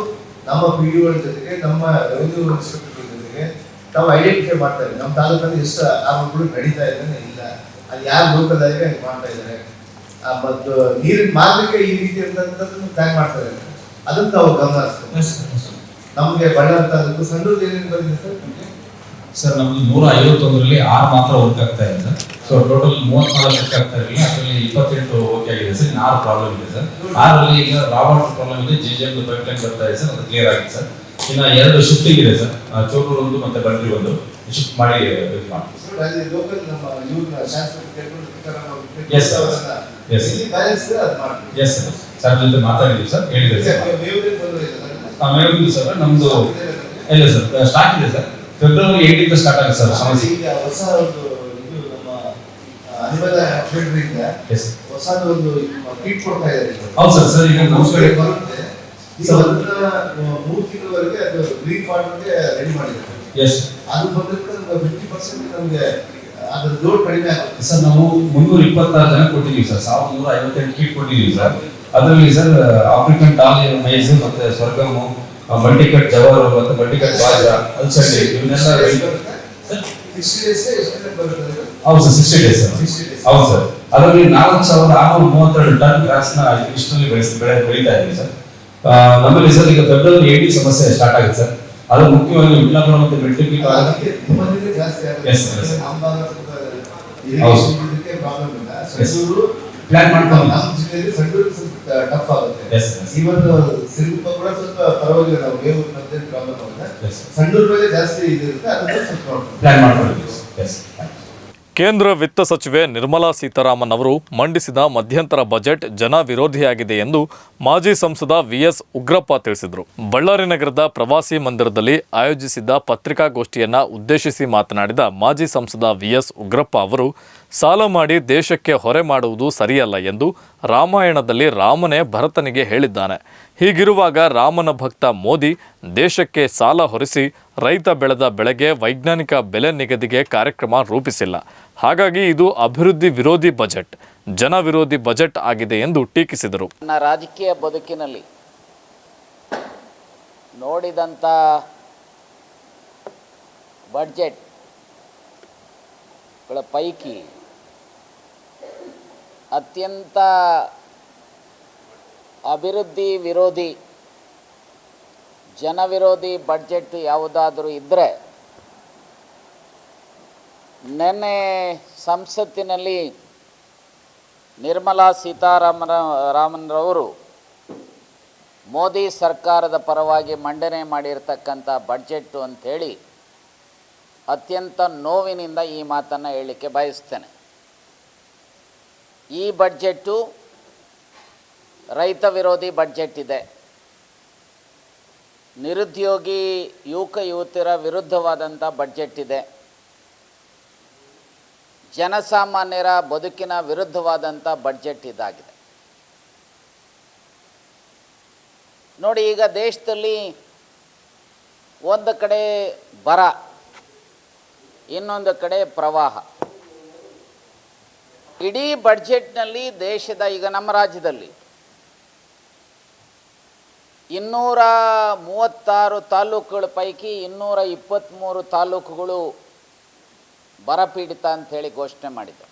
Speaker 2: ನಮ್ಮ ಪಿ.ಡಿ.ಒಗಳ ಜೊತೆಗೆ ನಮ್ಮ ರೆವಿನ್ಯೂ ಇನ್ಸ್ಪೆಕ್ಟರ್ ಜೊತೆಗೆ ತಾವು ಐಡೆಂಟಿಫೈ ಮಾಡ್ತಾರೆ ನಮ್ಮ ತಾಲೂಕಲ್ಲಿ ಎಷ್ಟು ಆರೋಪಗಳು ನಡೀತಾ ಇದೆ, ಇಲ್ಲ ಅಲ್ಲಿ ಯಾರು ಲೋಕಲ್ ಆಗಿ ಹಂಗೆ ಮಾಡ್ತಾ ಇದ್ದಾರೆ, ಮತ್ತು ನೀರಿನ ಮಾರ್ಗಕ್ಕೆ ಈ ರೀತಿ ಅಂತಂದ್ರೆ ಪ್ಲಾನ್ ಮಾಡ್ತಾರೆ. ಅದನ್ನ ತಾವು ಗಮನ ಹರಿಸ್ತಾರೆ. ನಮಗೆ ಬಳ್ಳಾರಿ ತಾಲೂಕು ಸಣ್ಣೂರು ಏನೇನು ಬಂದಿದೆ ಸರ್?
Speaker 8: ಸರ್ ನಮ್ದು 151ರಲ್ಲಿ 6 ಮಾತ್ರ ವರ್ಕ್ ಆಗ್ತಾ ಇದೆ ಸರ್. ಸೊ ಟೋಟಲ್ 34 ವರ್ಕ್ ಆಗ್ತಾ ಇರಲಿಲ್ಲ, ಅದರಲ್ಲಿ 28 ಓಕೆ ಆಗಿದೆ ಸರ್. ಇನ್ನು 6 ಪ್ರಾಬ್ಲಮ್ ಇದೆ ಸರ್. 6ರಲ್ಲಿ ಈಗ ರಾ ವಾಟರ್ ಪ್ರಾಬ್ಲಮ್ ಇದೆ, JJM ಪೈಪ್ ಲೈನ್ ಬರ್ತಾ ಇದೆ ಸರ್, ಅದು ಕ್ಲಿಯರ್ ಆಗಿದೆ ಸರ್. ಇನ್ನು 2 ಶಿಫ್ಟಿಂಗ್ ಇದೆ ಸರ್, ಚೋಟೂರು ಒಂದು ಮತ್ತೆ ಬಂಡ್ರಿ ಒಂದು ಶಿಫ್ಟ್ ಮಾಡಿ ಇದು ಮಾಡ್ತೀವಿ.
Speaker 2: ಅಲ್ಲಿ ಲೋಕಲ್ ನಮ್ಮ ಇವ್ರನ್ನ ಶಾಸಕರು ಕೇಳ್ಕೊಂಡು
Speaker 8: Yes, sir. Yes, sir.
Speaker 2: Balance ಅದು ಮಾಡ್ತೀವಿ.
Speaker 8: ಎಸ್ ಸರ್, ಸರ್ ಜೊತೆ ಮಾತಾಡಿದ್ವಿ ಸರ್, ಹೇಳಿದೆ ಸರ್.
Speaker 2: ಮೇವ್ರಿಗೆ ತೊಂದರೆ ಇಲ್ಲ
Speaker 8: ಮೇವು ಸರ್ ನಮ್ದು ಇಲ್ಲ ಸರ್, ಸ್ಟಾರ್ಟ್ ಇದೆ ಸರ್. ಫೆಬ್ರವರಿ 8 ಸ್ಟಾರ್ಟ್ ಆಗುತ್ತೆ ಸರ್ ಸಮಸ್ಯೆ.
Speaker 2: ಈಗ ಹೊಸ ಒಂದು ಇದು ನಮ್ಮ ಅನಿಮಲ್ ಫೀಲ್ಡ್ರಿಂದ
Speaker 8: ಎಸ್
Speaker 2: ಹೊಸದು ಒಂದು ಕೀಟ್ ಕೊಡ್ತಾ ಇದ್ದಾರೆ.
Speaker 8: ಹೌದು ಸರ್. ಸರ್ ಈಗ ನಮ್ಮ ಕಡೆ
Speaker 2: ಬರುತ್ತೆ. ಈಗ ಅದನ್ನ 3 ತಿಂಗಳವರೆಗೆ ಅದು ಗ್ರೀನ್ ಫಾರ್ಮ್ಗೆ ರೆಡಿ ಮಾಡಿದ್ದಾರೆ.
Speaker 8: ಎಸ್
Speaker 2: ಅದು ಬಂದ್ರೆ ಕೂಡ ನಮ್ಗೆ 50% ನಮಗೆ ಅದ್ರ ಲೋಡ್ ಕಡಿಮೆ ಆಗುತ್ತೆ.
Speaker 8: ಸರ್ ನಾವು 326 ಜನ ಕೊಟ್ಟಿದ್ದೀವಿ ಸರ್, 1158 ಕಿಟ್ ಕೊಟ್ಟಿದ್ದೀವಿ ಸರ್. ಅದರಲ್ಲಿ ಸರ್ ಆಫ್ರಿಕನ್ ಟಾಲಿ ಮೈಸ್ ಮತ್ತೆ ಸ್ವರ್ಗಮು, ಮಲ್ಟಿಕಟ್ ಜವಾರು ಮತ್ತೆ ಮಲ್ಟಿಕಟ್ ಬಾಜ್ರಾ, ಅಲ್ಸಂಡಿ ಇವನ್ನೆಲ್ಲ
Speaker 2: 60 ಡೇಸ್ ಎಷ್ಟು ಬರುತ್ತೆ?
Speaker 8: ಹೌದು ಸರ್, 60 ಡೇಸ್ ಸರ್.
Speaker 2: 60 days.
Speaker 8: ಹೌದು ಸರ್. ಅದರಲ್ಲಿ 4632 ಟನ್ ಗ್ರಾಸ್ ನ ಇಷ್ಟರಲ್ಲಿ ಬೆಳೀತಾ ಇದ್ದೀವಿ ಸರ್. ನಮ್ಮಲ್ಲಿ ಸರ್ ಈಗ ಫೆಬ್ರವರಿ 8 ಸಮಸ್ಯೆ ಸ್ಟಾರ್ಟ್ ಆಗುತ್ತೆ ಸರ್. ಅದು ಮುಖ್ಯವಾಗಿ ವಿಜ್ಞಾಪನ ಮತ್ತೆ ಮೆಟ್ರಿಕ್
Speaker 2: ಅದಕ್ಕೆ ತುಂಬಾನೇ ಜಾಸ್ತಿ ಆಗುತ್ತೆ.
Speaker 8: Yes, yes.
Speaker 2: ನಮ್ಮ ಭಾಗ ಸ್ವಲ್ಪ irrigation ಇದಕ್ಕೆ ಪ್ರಾಬ್ಲಮ್ ಇಲ್ಲ. ಸಂಡೂರು
Speaker 8: ಪ್ಲಾನ್ ಮಾಡ್ಕೊಂಡು
Speaker 2: ನಮ್ಮ ಜಿಲ್ಲೆಯಲ್ಲಿ ಸಂಡೂರು ಸ್ವಲ್ಪ ಟಫ್ ಆಗುತ್ತೆ.
Speaker 8: Yes, yes.
Speaker 2: ಇವತ್ತು ಸಿರುಗುಪ್ಪ ಕೂಡ ಸ್ವಲ್ಪ ಪರವಾಗಿಲ್ಲ, ನಾವು ಬೇವು ಮತ್ತೆ ಪ್ರಾಬ್ಲಮ್ ಆಗುತ್ತೆ.
Speaker 8: Yes.
Speaker 2: ಸಂಡೂರು ಮೇಲೆ ಜಾಸ್ತಿ ಇದಿರುತ್ತೆ, ಅದನ್ನ ಸ್ವಲ್ಪ ನೋಡ್ತೀವಿ.
Speaker 8: ಪ್ಲಾನ್ ಮಾಡ್ಕೊಂಡಿದ್ದೀವಿ. ಎಸ್.
Speaker 1: ಕೇಂದ್ರ ವಿತ್ತ ಸಚಿವೆ ನಿರ್ಮಲಾ ಸೀತಾರಾಮನ್ ಅವರು ಮಂಡಿಸಿದ ಮಧ್ಯಂತರ ಬಜೆಟ್ ಜನ ವಿರೋಧಿಯಾಗಿದೆ ಎಂದು ಮಾಜಿ ಸಂಸದ ವಿ.ಎಸ್. ಉಗ್ರಪ್ಪ ತಿಳಿಸಿದರು. ಬಳ್ಳಾರಿ ನಗರದ ಪ್ರವಾಸಿ ಮಂದಿರದಲ್ಲಿ ಆಯೋಜಿಸಿದ್ದ ಪತ್ರಿಕಾಗೋಷ್ಠಿಯನ್ನು ಉದ್ದೇಶಿಸಿ ಮಾತನಾಡಿದ ಮಾಜಿ ಸಂಸದ ವಿ.ಎಸ್. ಉಗ್ರಪ್ಪ ಅವರು ಸಾಲ ಮಾಡಿ ದೇಶಕ್ಕೆ ಹೊರೆ ಮಾಡುವುದು ಸರಿಯಲ್ಲ ಎಂದು ರಾಮಾಯಣದಲ್ಲಿ ರಾಮನೇ ಭರತನಿಗೆ ಹೇಳಿದ್ದಾನೆ. ಹೀಗಿರುವಾಗ ರಾಮನ ಭಕ್ತ ಮೋದಿ ದೇಶಕ್ಕೆ ಸಾಲ ಹೊರಿಸಿ ರೈತ ಬೆಳೆದ ಬೆಳೆಗೆ ವೈಜ್ಞಾನಿಕ ಬೆಲೆ ನಿಗದಿಗೆ ಕಾರ್ಯಕ್ರಮ ರೂಪಿಸಿಲ್ಲ. ಹಾಗಾಗಿ ಇದು ಅಭಿವೃದ್ಧಿ ವಿರೋಧಿ ಬಜೆಟ್, ಜನ ವಿರೋಧಿ ಬಜೆಟ್ ಆಗಿದೆ ಎಂದು ಟೀಕಿಸಿದರು.
Speaker 9: ನನ್ನ ರಾಜಕೀಯ ಬದುಕಿನಲ್ಲಿ ನೋಡಿದಂಥ ಬಡ್ಜೆಟ್ಗಳ ಪೈಕಿ ಅತ್ಯಂತ ಅಭಿವೃದ್ಧಿ ವಿರೋಧಿ ಜನ ವಿರೋಧಿ ಬಡ್ಜೆಟ್ ಯಾವುದಾದರೂ ಇದ್ದರೆ ನಿನ್ನೆ ಸಂಸತ್ತಿನಲ್ಲಿ ನಿರ್ಮಲಾ ಸೀತಾರಾಮನ್ರವರು ಮೋದಿ ಸರ್ಕಾರದ ಪರವಾಗಿ ಮಂಡನೆ ಮಾಡಿರ್ತಕ್ಕಂಥ ಬಡ್ಜೆಟ್ಟು ಅಂಥೇಳಿ ಅತ್ಯಂತ ನೋವಿನಿಂದ ಈ ಮಾತನ್ನು ಹೇಳಲಿಕ್ಕೆ ಬಯಸ್ತೇನೆ. ಈ ಬಡ್ಜೆಟ್ಟು ರೈತ ವಿರೋಧಿ ಬಡ್ಜೆಟ್ ಇದೆ. ನಿರುದ್ಯೋಗಿ ಯುವಕ ಯುವತಿಯರ ವಿರುದ್ಧವಾದಂಥ ಬಡ್ಜೆಟ್ ಇದೆ. ಜನಸಾಮಾನ್ಯರ ಬದುಕಿನ ವಿರುದ್ಧವಾದಂಥ ಬಡ್ಜೆಟ್ ಇದಾಗಿದೆ. ನೋಡಿ, ಈಗ ದೇಶದಲ್ಲಿ ಒಂದು ಕಡೆ ಬರ, ಇನ್ನೊಂದು ಕಡೆ ಪ್ರವಾಹ. ಇಡೀ ಬಡ್ಜೆಟ್ನಲ್ಲಿ ದೇಶದ ಈಗ ನಮ್ಮ ರಾಜ್ಯದಲ್ಲಿ 236 ತಾಲೂಕುಗಳ ಪೈಕಿ 223 ತಾಲೂಕುಗಳು ಬರಪೀಡಿತ ಅಂಥೇಳಿ ಘೋಷಣೆ ಮಾಡಿದೆ.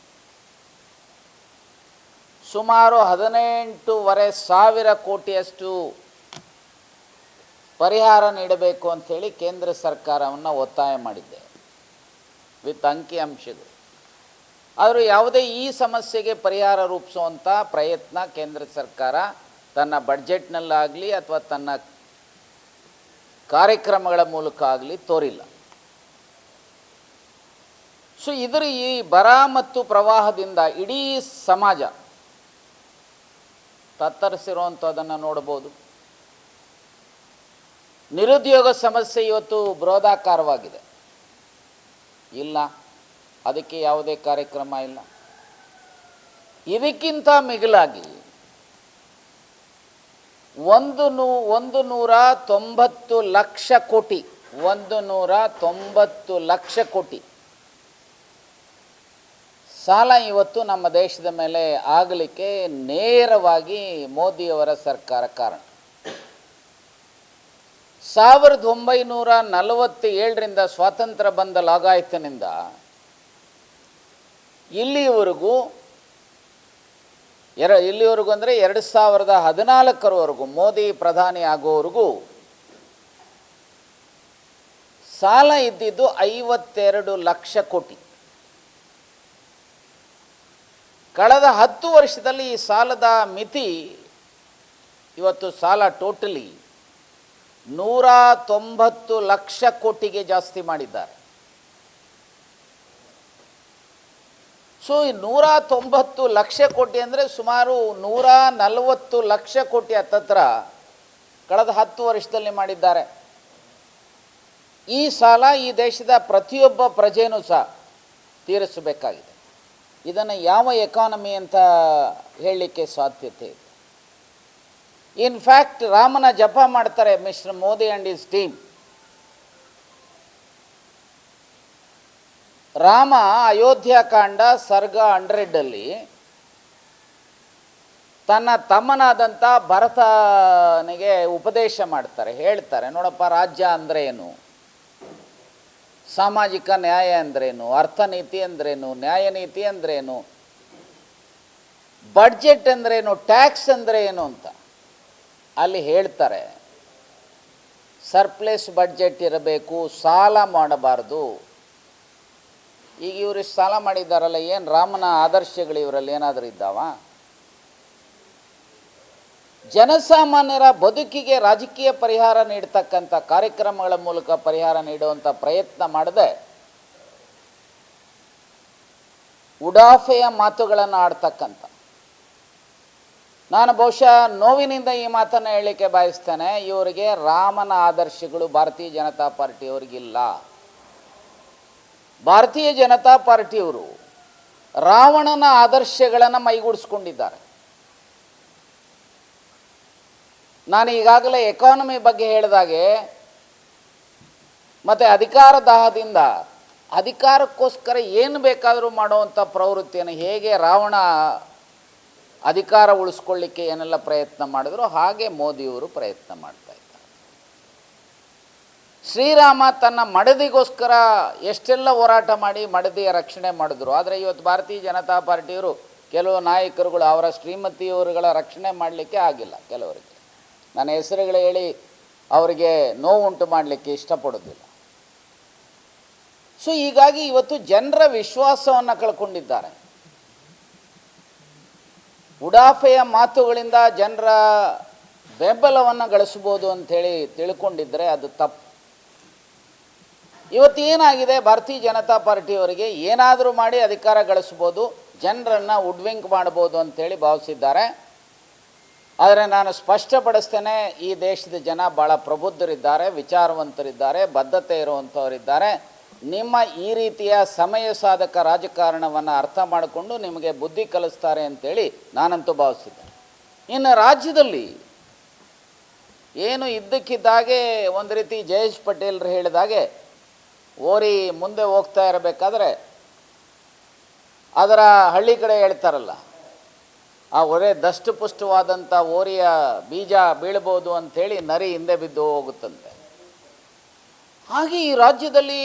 Speaker 9: ಸುಮಾರು 18,500 ಕೋಟಿಯಷ್ಟು ಪರಿಹಾರ ನೀಡಬೇಕು ಅಂಥೇಳಿ ಕೇಂದ್ರ ಸರ್ಕಾರವನ್ನು ಒತ್ತಾಯ ಮಾಡಿದ್ದೆ ವಿತ್ ಅಂಕಿಅಂಶಗಳು. ಆದರೂ ಯಾವುದೇ ಈ ಸಮಸ್ಯೆಗೆ ಪರಿಹಾರ ರೂಪಿಸುವಂಥ ಪ್ರಯತ್ನ ಕೇಂದ್ರ ಸರ್ಕಾರ ತನ್ನ ಬಡ್ಜೆಟ್ನಲ್ಲಾಗಲಿ ಅಥವಾ ತನ್ನ ಕಾರ್ಯಕ್ರಮಗಳ ಮೂಲಕ ಆಗಲಿ ತೋರಿಲ್ಲ. ಸೊ ಇದರ ಈ ಬರ ಮತ್ತು ಪ್ರವಾಹದಿಂದ ಇಡೀ ಸಮಾಜ ತತ್ತರಿಸಿರುವಂಥದ್ದನ್ನು ನೋಡ್ಬೋದು. ನಿರುದ್ಯೋಗ ಸಮಸ್ಯೆ ಇವತ್ತು ಬೃಹದಾಕಾರವಾಗಿದೆ. ಇಲ್ಲ, ಅದಕ್ಕೆ ಯಾವುದೇ ಕಾರ್ಯಕ್ರಮ ಇಲ್ಲ. ಇದಕ್ಕಿಂತ ಮಿಗಿಲಾಗಿ 190 ಲಕ್ಷ ಕೋಟಿ 190 ಲಕ್ಷ ಕೋಟಿ ಸಾಲ ಇವತ್ತು ನಮ್ಮ ದೇಶದ ಮೇಲೆ ಆಗಲಿಕ್ಕೆ ನೇರವಾಗಿ ಮೋದಿಯವರ ಸರ್ಕಾರ ಕಾರಣ. 1947ರಿಂದ ಸ್ವಾತಂತ್ರ್ಯ ಬಂದ ಲಾಗಾಯತಿನಿಂದ ಇಲ್ಲಿಯವರೆಗೂ ಅಂದರೆ 2014ರವರೆಗೂ ಮೋದಿ ಪ್ರಧಾನಿ ಆಗೋವರೆಗೂ ಸಾಲ ಇದ್ದಿದ್ದು 52 ಲಕ್ಷ ಕೋಟಿ. ಕಳೆದ 10 ವರ್ಷದಲ್ಲಿ ಈ ಸಾಲದ ಮಿತಿ ಇವತ್ತು ಸಾಲ ಟೋಟಲಿ 190 ಲಕ್ಷ ಕೋಟಿಗೆ ಜಾಸ್ತಿ ಮಾಡಿದ್ದಾರೆ. ಸೊ ಈ 190 ಲಕ್ಷ ಕೋಟಿ ಅಂದರೆ ಸುಮಾರು 140 ಲಕ್ಷ ಕೋಟಿ ಹತ್ತತ್ರ ಕಳೆದ 10 ವರ್ಷದಲ್ಲಿ ಮಾಡಿದ್ದಾರೆ. ಈ ಸಾಲ ಈ ದೇಶದ ಪ್ರತಿಯೊಬ್ಬ ಪ್ರಜೆಯೂ ಸಹ ತೀರಿಸಬೇಕಾಗಿದೆ. ಇದನ್ನು ಯಾವ ಎಕಾನಮಿ ಅಂತ ಹೇಳಲಿಕ್ಕೆ ಸಾಧ್ಯತೆ ಇದೆ? ಇನ್ಫ್ಯಾಕ್ಟ್ ರಾಮನ ಜಪ ಮಾಡ್ತಾರೆ mister Modi and his team. Rama Ayodhyakanda ಸರ್ಗ 100 ತನ್ನ ತಮ್ಮನಾದಂಥ ಭರತನಿಗೆ ಉಪದೇಶ ಮಾಡ್ತಾರೆ, ಹೇಳ್ತಾರೆ, ನೋಡಪ್ಪ, ರಾಜ್ಯ ಅಂದರೆ ಏನು, ಸಾಮಾಜಿಕ ನ್ಯಾಯ ಅಂದ್ರೇನು, ಅರ್ಥನೀತಿ ಅಂದ್ರೇನು, ನ್ಯಾಯನೀತಿ ಅಂದ್ರೇನು, ಬಡ್ಜೆಟ್ ಅಂದ್ರೇನು, ಟ್ಯಾಕ್ಸ್ ಅಂದರೆ ಏನು ಅಂತ ಅಲ್ಲಿ ಹೇಳ್ತಾರೆ. ಸರ್ಪ್ಲೆಸ್ ಬಡ್ಜೆಟ್ ಇರಬೇಕು, ಸಾಲ ಮಾಡಬಾರ್ದು. ಈಗ ಇವರು ಸಾಲ ಮಾಡಿದ್ದಾರಲ್ಲ, ಏನು ರಾಮನ ಆದರ್ಶಗಳು ಇವರಲ್ಲಿ ಏನಾದರೂ ಇದ್ದಾವ? ಜನಸಾಮಾನ್ಯರ ಬದುಕಿಗೆ ರಾಜಕೀಯ ಪರಿಹಾರ ನೀಡ್ತಕ್ಕಂಥ ಕಾರ್ಯಕ್ರಮಗಳ ಮೂಲಕ ಪರಿಹಾರ ನೀಡುವಂಥ ಪ್ರಯತ್ನ ಮಾಡದೆ ಉಡಾಫೆಯ ಮಾತುಗಳನ್ನು ಆಡ್ತಕ್ಕಂಥ, ನಾನು ಬಹುಶಃ ನೋವಿನಿಂದ ಈ ಮಾತನ್ನು ಹೇಳಲಿಕ್ಕೆ ಬಯಸ್ತೇನೆ, ಇವರಿಗೆ ರಾಮನ ಆದರ್ಶಗಳು ಭಾರತೀಯ ಜನತಾ ಪಾರ್ಟಿಯವರಿಗಿಲ್ಲ. ಭಾರತೀಯ ಜನತಾ ಪಾರ್ಟಿಯವರು ರಾವಣನ ಆದರ್ಶಗಳನ್ನು ಮೈಗೂಡಿಸ್ಕೊಂಡಿದ್ದಾರೆ. ನಾನು ಈಗಾಗಲೇ ಎಕಾನಮಿ ಬಗ್ಗೆ ಹೇಳಿದಾಗೆ, ಮತ್ತು ಅಧಿಕಾರ ದಾಹದಿಂದ ಅಧಿಕಾರಕ್ಕೋಸ್ಕರ ಏನು ಬೇಕಾದರೂ ಮಾಡುವಂಥ ಪ್ರವೃತ್ತಿಯನ್ನು ಹೇಗೆ ರಾವಣ ಅಧಿಕಾರ ಉಳಿಸ್ಕೊಳ್ಳಿಕ್ಕೆ ಏನೆಲ್ಲ ಪ್ರಯತ್ನ ಮಾಡಿದ್ರು ಹಾಗೆ ಮೋದಿಯವರು ಪ್ರಯತ್ನ ಮಾಡ್ತಾ ಇದ್ದಾರೆ. ಶ್ರೀರಾಮ ತನ್ನ ಮಡದಿಗೋಸ್ಕರ ಎಷ್ಟೆಲ್ಲ ಹೋರಾಟ ಮಾಡಿ ಮಡದಿಯ ರಕ್ಷಣೆ ಮಾಡಿದ್ರು. ಆದರೆ ಇವತ್ತು ಭಾರತೀಯ ಜನತಾ ಪಾರ್ಟಿಯವರು ಕೆಲವು ನಾಯಕರುಗಳು ಅವರ ಶ್ರೀಮತಿಯವರುಗಳ ರಕ್ಷಣೆ ಮಾಡಲಿಕ್ಕೆ ಆಗಿಲ್ಲ. ಕೆಲವರಿಗೆ ನನ್ನ ಹೆಸರುಗಳು ಹೇಳಿ ಅವರಿಗೆ ನೋವುಂಟು ಮಾಡಲಿಕ್ಕೆ ಇಷ್ಟಪಡೋದಿಲ್ಲ. ಸೊ ಹೀಗಾಗಿ ಇವತ್ತು ಜನರ ವಿಶ್ವಾಸವನ್ನು ಕಳ್ಕೊಂಡಿದ್ದಾರೆ. ಉಡಾಫೆಯ ಮಾತುಗಳಿಂದ ಜನರ ಬೆಂಬಲವನ್ನು ಗಳಿಸ್ಬೋದು ಅಂಥೇಳಿ ತಿಳ್ಕೊಂಡಿದ್ದರೆ ಅದು ತಪ್ಪು. ಇವತ್ತು ಏನಾಗಿದೆ, ಭಾರತೀಯ ಜನತಾ ಪಾರ್ಟಿಯವರಿಗೆ ಏನಾದರೂ ಮಾಡಿ ಅಧಿಕಾರ ಗಳಿಸ್ಬೋದು, ಜನರನ್ನು ಉಡ್ವಿಂಕ್ ಮಾಡ್ಬೋದು ಅಂಥೇಳಿ ಭಾವಿಸಿದ್ದಾರೆ. ಆದರೆ ನಾನು ಸ್ಪಷ್ಟಪಡಿಸ್ತೇನೆ, ಈ ದೇಶದ ಜನ ಭಾಳ ಪ್ರಬುದ್ಧರಿದ್ದಾರೆ, ವಿಚಾರವಂತರಿದ್ದಾರೆ, ಬದ್ಧತೆ ಇರುವಂಥವರಿದ್ದಾರೆ. ನಿಮ್ಮ ಈ ರೀತಿಯ ಸಮಯ ಸಾಧಕ ರಾಜಕಾರಣವನ್ನು ಅರ್ಥ ಮಾಡಿಕೊಂಡು ನಿಮಗೆ ಬುದ್ಧಿ ಕಲಿಸ್ತಾರೆ ಅಂತೇಳಿ ನಾನಂತೂ ಭಾವಿಸಿದ್ದೆ. ಇನ್ನು ರಾಜ್ಯದಲ್ಲಿ ಏನು ಇದ್ದಕ್ಕಿದ್ದಾಗೆ ಒಂದು ರೀತಿ ಜಯೇಶ್ ಪಟೇಲ್ರು ಹೇಳಿದಾಗೆ ಓರಿ ಮುಂದೆ ಹೋಗ್ತಾ ಇರಬೇಕಾದ್ರೆ ಅದರ ಹಳ್ಳಿ ಕಡೆ ಹೇಳ್ತಾರಲ್ಲ, ಆ ಒಳ್ಳೆ ದಷ್ಟಪುಷ್ಟವಾದಂಥ ಓರಿಯ ಬೀಜ ಬೀಳ್ಬೋದು ಅಂಥೇಳಿ ನರಿ ಹಿಂದೆ ಬಿದ್ದು ಹೋಗುತ್ತಂತೆ. ಹಾಗೆ ಈ ರಾಜ್ಯದಲ್ಲಿ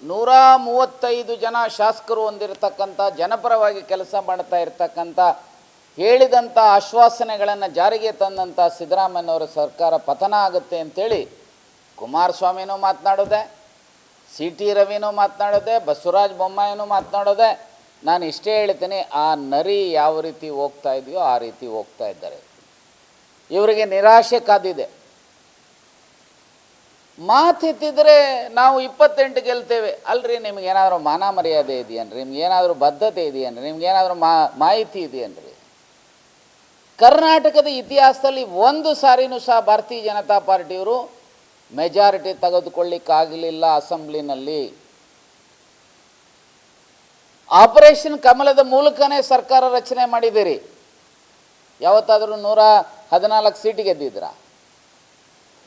Speaker 9: 135 ಜನ ಶಾಸಕರು ಹೊಂದಿರತಕ್ಕಂಥ, ಜನಪರವಾಗಿ ಕೆಲಸ ಮಾಡ್ತಾ ಇರ್ತಕ್ಕಂಥ, ಹೇಳಿದಂಥ ಆಶ್ವಾಸನೆಗಳನ್ನು ಜಾರಿಗೆ ತಂದಂಥ ಸಿದ್ದರಾಮಯ್ಯನವರ ಸರ್ಕಾರ ಪತನ ಆಗುತ್ತೆ ಅಂಥೇಳಿ ಕುಮಾರಸ್ವಾಮಿನೂ ಮಾತನಾಡೋದೆ, CT ರವಿನೂ ಮಾತನಾಡೋದೆ, ಬಸವರಾಜ ಬೊಮ್ಮಾಯಿನೂ ಮಾತನಾಡೋದೆ. ನಾನು ಇಷ್ಟೇ ಹೇಳ್ತೀನಿ, ಆ ನರಿ ಯಾವ ರೀತಿ ಹೋಗ್ತಾ ಇದೆಯೋ ಆ ರೀತಿ ಹೋಗ್ತಾ ಇದ್ದಾರೆ. ಇವರಿಗೆ ನಿರಾಶೆ ಕಾದಿದೆ. ಮಾತೆತ್ತಿದ್ರೆ ನಾವು 28 ಗೆಲ್ತೇವೆ. ಅಲ್ರಿ, ನಿಮ್ಗೇನಾದರೂ ಮಾನ ಮರ್ಯಾದೆ ಇದೆಯೇನ್ರಿ? ನಿಮ್ಗೇನಾದರೂ ಬದ್ಧತೆ ಇದೆಯೇನ್ರಿ? ನಿಮ್ಗೇನಾದರೂ ಮಾಹಿತಿ ಇದೆಯೇನ್ರಿ? ಕರ್ನಾಟಕದ ಇತಿಹಾಸದಲ್ಲಿ ಒಂದು ಸಾರಿನೂ ಸಹ ಭಾರತೀಯ ಜನತಾ ಪಾರ್ಟಿಯವರು ಮೆಜಾರಿಟಿ ತೆಗೆದುಕೊಳ್ಳಿಕ್ಕಾಗಲಿಲ್ಲ ಅಸೆಂಬ್ಲಿನಲ್ಲಿ. ಆಪರೇಷನ್ ಕಮಲದ ಮೂಲಕನೇ ಸರ್ಕಾರ ರಚನೆ ಮಾಡಿದ್ದೀರಿ. ಯಾವತ್ತಾದರೂ 114 ಸೀಟ್ ಗೆದ್ದಿದ್ರ?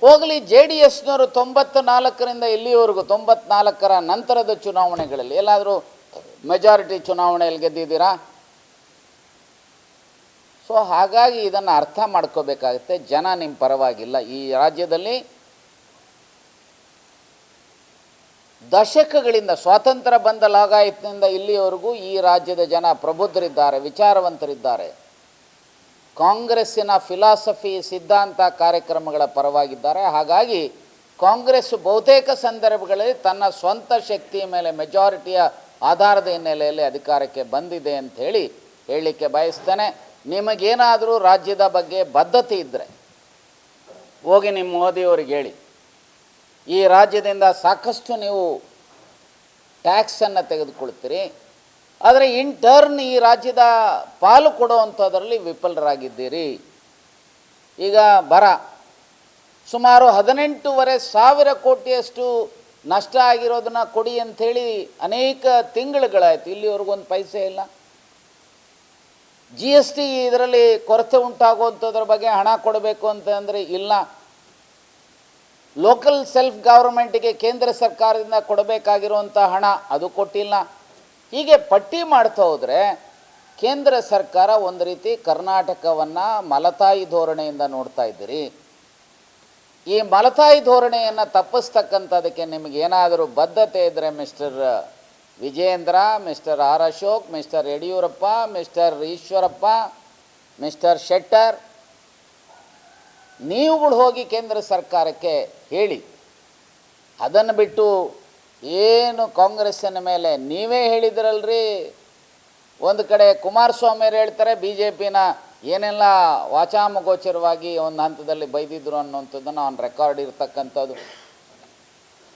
Speaker 9: ಹೋಗಲಿ, JDSನವರು 94ರಿಂದ ಇಲ್ಲಿವರೆಗೂ 94ರ ನಂತರದ ಚುನಾವಣೆಗಳಲ್ಲಿ ಎಲ್ಲಾದರೂ ಮೆಜಾರಿಟಿ ಚುನಾವಣೆಯಲ್ಲಿ ಗೆದ್ದಿದ್ದೀರಾ? ಸೊ ಹಾಗಾಗಿ ಇದನ್ನು ಅರ್ಥ ಮಾಡ್ಕೋಬೇಕಾಗುತ್ತೆ. ಜನ ನಿಮ್ಮ ಪರವಾಗಿಲ್ಲ. ಈ ರಾಜ್ಯದಲ್ಲಿ ದಶಕಗಳಿಂದ, ಸ್ವಾತಂತ್ರ್ಯ ಬಂದ ಲಾಗಾಯತ್ನಿಂದ ಇಲ್ಲಿಯವರೆಗೂ ಈ ರಾಜ್ಯದ ಜನ ಪ್ರಬುದ್ಧರಿದ್ದಾರೆ, ವಿಚಾರವಂತರಿದ್ದಾರೆ. ಕಾಂಗ್ರೆಸ್ಸಿನ ಫಿಲಾಸಫಿ, ಸಿದ್ಧಾಂತ, ಕಾರ್ಯಕ್ರಮಗಳ ಪರವಾಗಿದ್ದಾರೆ. ಹಾಗಾಗಿ ಕಾಂಗ್ರೆಸ್ ಬಹುತೇಕ ಸಂದರ್ಭಗಳಲ್ಲಿ ತನ್ನ ಸ್ವಂತ ಶಕ್ತಿಯ ಮೇಲೆ, ಮೆಜಾರಿಟಿಯ ಆಧಾರದ ಹಿನ್ನೆಲೆಯಲ್ಲಿ ಅಧಿಕಾರಕ್ಕೆ ಬಂದಿದೆ ಅಂಥೇಳಿ ಹೇಳಲಿಕ್ಕೆ ಬಯಸ್ತೇನೆ. ನಿಮಗೇನಾದರೂ ರಾಜ್ಯದ ಬಗ್ಗೆ ಬದ್ಧತೆ ಇದ್ದರೆ ಹೋಗಿ ನಿಮ್ಮ ಮೋದಿಯವರಿಗೆ ಹೇಳಿ, ಈ ರಾಜ್ಯದಿಂದ ಸಾಕಷ್ಟು ನೀವು ಟ್ಯಾಕ್ಸನ್ನು ತೆಗೆದುಕೊಳ್ತೀರಿ, ಆದರೆ ಇನ್ ಟರ್ನ್ ಈ ರಾಜ್ಯದ ಪಾಲು ಕೊಡುವಂಥದ್ರಲ್ಲಿ ವಿಫಲರಾಗಿದ್ದೀರಿ. ಈಗ ಬರ ಸುಮಾರು 18,500 ಕೋಟಿಯಷ್ಟು ನಷ್ಟ ಆಗಿರೋದನ್ನು ಕೊಡಿ ಅಂಥೇಳಿ ಅನೇಕ ತಿಂಗಳುಗಳಾಯಿತು, ಇಲ್ಲಿವರೆಗೊಂದು ಪೈಸೆ ಇಲ್ಲ. GST ಇದರಲ್ಲಿ ಕೊರತೆ ಉಂಟಾಗುವಂಥದ್ರ ಬಗ್ಗೆ ಹಣ ಕೊಡಬೇಕು ಅಂತಂದರೆ ಇಲ್ಲ. ಲೋಕಲ್ ಸೆಲ್ಫ್ ಗವರ್ಮೆಂಟಿಗೆ ಕೇಂದ್ರ ಸರ್ಕಾರದಿಂದ ಕೊಡಬೇಕಾಗಿರುವಂಥ ಹಣ ಅದು ಕೊಟ್ಟಿಲ್ಲ. ಹೀಗೆ ಪಟ್ಟಿ ಮಾಡ್ತಾ ಹೋದರೆ ಕೇಂದ್ರ ಸರ್ಕಾರ ಒಂದು ರೀತಿ ಕರ್ನಾಟಕವನ್ನು ಮಲತಾಯಿ ಧೋರಣೆಯಿಂದ ನೋಡ್ತಾ ಇದ್ದೀರಿ. ಈ ಮಲತಾಯಿ ಧೋರಣೆಯನ್ನು ತಪ್ಪಿಸ್ತಕ್ಕಂಥದಕ್ಕೆ ನಿಮಗೇನಾದರೂ ಬದ್ಧತೆ ಇದ್ದರೆ mister Vijendra, mister R. Ashok, mister Yediyurappa, mister Eshwarappa, mister Shettar, ನೀವುಗಳು ಹೋಗಿ ಕೇಂದ್ರ ಸರ್ಕಾರಕ್ಕೆ ಹೇಳಿ. ಅದನ್ನು ಬಿಟ್ಟು ಏನು ಕಾಂಗ್ರೆಸ್ಸಿನ ಮೇಲೆ ನೀವೇ ಹೇಳಿದ್ರಲ್ರಿ, ಒಂದು ಕಡೆ ಕುಮಾರಸ್ವಾಮಿಯವರು ಹೇಳ್ತಾರೆ BJPನ ಏನೆಲ್ಲ ವಾಚಾಮಗೋಚರವಾಗಿ ಒಂದು ಹಂತದಲ್ಲಿ ಬೈದಿದ್ರು ಅನ್ನುವಂಥದ್ದನ್ನು ಅವನ ರೆಕಾರ್ಡ್ ಇರ್ತಕ್ಕಂಥದ್ದು.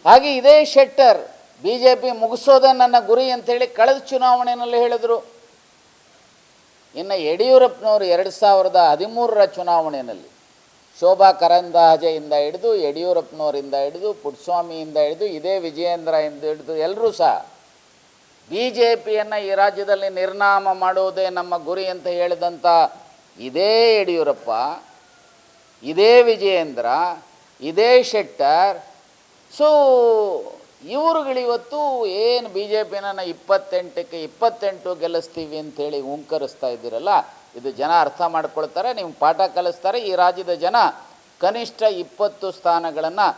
Speaker 9: ಹಾಗೆ ಇದೇ ಶೆಟ್ಟರ್ BJP ಮುಗಿಸೋದೇ ನನ್ನ ಗುರಿ ಅಂಥೇಳಿ ಕಳೆದ ಚುನಾವಣೆಯಲ್ಲಿ ಹೇಳಿದರು. ಇನ್ನು ಯಡಿಯೂರಪ್ಪನವರು 2013ರ ಚುನಾವಣೆಯಲ್ಲಿ ಶೋಭಾ ಕರಂದ್ಲಾಜೆಯಿಂದ ಹಿಡಿದು, ಯಡಿಯೂರಪ್ಪನವರಿಂದ ಹಿಡಿದು, ಪುಟ್ಟಸ್ವಾಮಿಯಿಂದ ಹಿಡಿದು, ಇದೇ ವಿಜಯೇಂದ್ರದಿಂದ ಹಿಡಿದು ಎಲ್ಲರೂ ಸಹ BJPಯನ್ನು ಈ ರಾಜ್ಯದಲ್ಲಿ ನಿರ್ನಾಮ ಮಾಡುವುದೇ ನಮ್ಮ ಗುರಿ ಅಂತ ಹೇಳಿದಂಥ ಇದೇ ಯಡಿಯೂರಪ್ಪ, ಇದೇ ವಿಜಯೇಂದ್ರ, ಇದೇ ಶೆಟ್ಟರ್, ಸೊ ಇವರುಗಳಿವತ್ತು ಏನು BJPನ 28ಕ್ಕೆ 28 ಗೆಲ್ಲಿಸ್ತೀವಿ ಅಂಥೇಳಿ ಹುಂಕರಿಸ್ತಾ ಇದ್ದೀರಲ್ಲ, ಇದು ಜನ ಅರ್ಥ ಮಾಡ್ಕೊಳ್ತಾರೆ, ನಿಮ್ಗೆ ಪಾಠ ಕಲಿಸ್ತಾರೆ. ಈ ರಾಜ್ಯದ ಜನ ಕನಿಷ್ಠ 20 ಸ್ಥಾನಗಳನ್ನು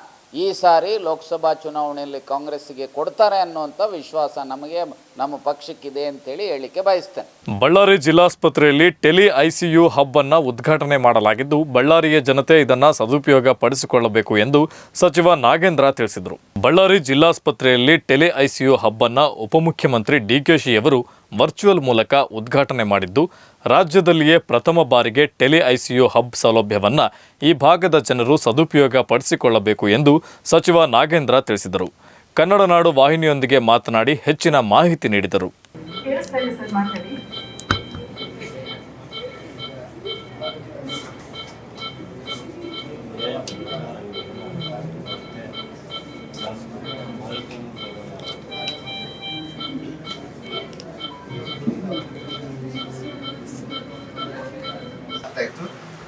Speaker 9: ಈ ಸಾರಿ ಲೋಕಸಭಾ ಚುನಾವಣೆಯಲ್ಲಿ ಕಾಂಗ್ರೆಸ್ಸಿಗೆ ಕೊಡ್ತಾರೆ ಅನ್ನುವಂಥ ವಿಶ್ವಾಸ ನಮಗೆ, ನಮ್ಮ ಪಕ್ಷಕ್ಕಿದೆ ಅಂತೇಳಿ ಹೇಳಲಿಕ್ಕೆ ಬಯಸ್ತೇನೆ.
Speaker 1: ಬಳ್ಳಾರಿ ಜಿಲ್ಲಾಸ್ಪತ್ರೆಯಲ್ಲಿ ಟೆಲಿ ICU ಹಬ್ ಅನ್ನು ಉದ್ಘಾಟನೆ ಮಾಡಲಾಗಿದ್ದು, ಬಳ್ಳಾರಿಯ ಜನತೆ ಇದನ್ನು ಸದುಪಯೋಗ ಪಡಿಸಿಕೊಳ್ಳಬೇಕು ಎಂದು ಸಚಿವ ನಾಗೇಂದ್ರ ತಿಳಿಸಿದರು. ಬಳ್ಳಾರಿ ಜಿಲ್ಲಾಸ್ಪತ್ರೆಯಲ್ಲಿ ಟೆಲಿ ICU ಹಬ್ ಅನ್ನು ಉಪಮುಖ್ಯಮಂತ್ರಿ DKಶಿ ಅವರು ವರ್ಚುವಲ್ ಮೂಲಕ ಉದ್ಘಾಟನೆ ಮಾಡಿದ್ದು, ರಾಜ್ಯದಲ್ಲಿಯೇ ಪ್ರಥಮ ಬಾರಿಗೆ ಟೆಲಿ ICU ಹಬ್ ಸೌಲಭ್ಯವನ್ನು ಈ ಭಾಗದ ಜನರು ಸದುಪಯೋಗ ಪಡಿಸಿಕೊಳ್ಳಬೇಕು ಎಂದು ಸಚಿವ ನಾಗೇಂದ್ರ ತಿಳಿಸಿದರು. ಕನ್ನಡ ನಾಡು ವಾಹಿನಿಯೊಂದಿಗೆ ಮಾತನಾಡಿ ಹೆಚ್ಚಿನ ಮಾಹಿತಿ ನೀಡಿದರು.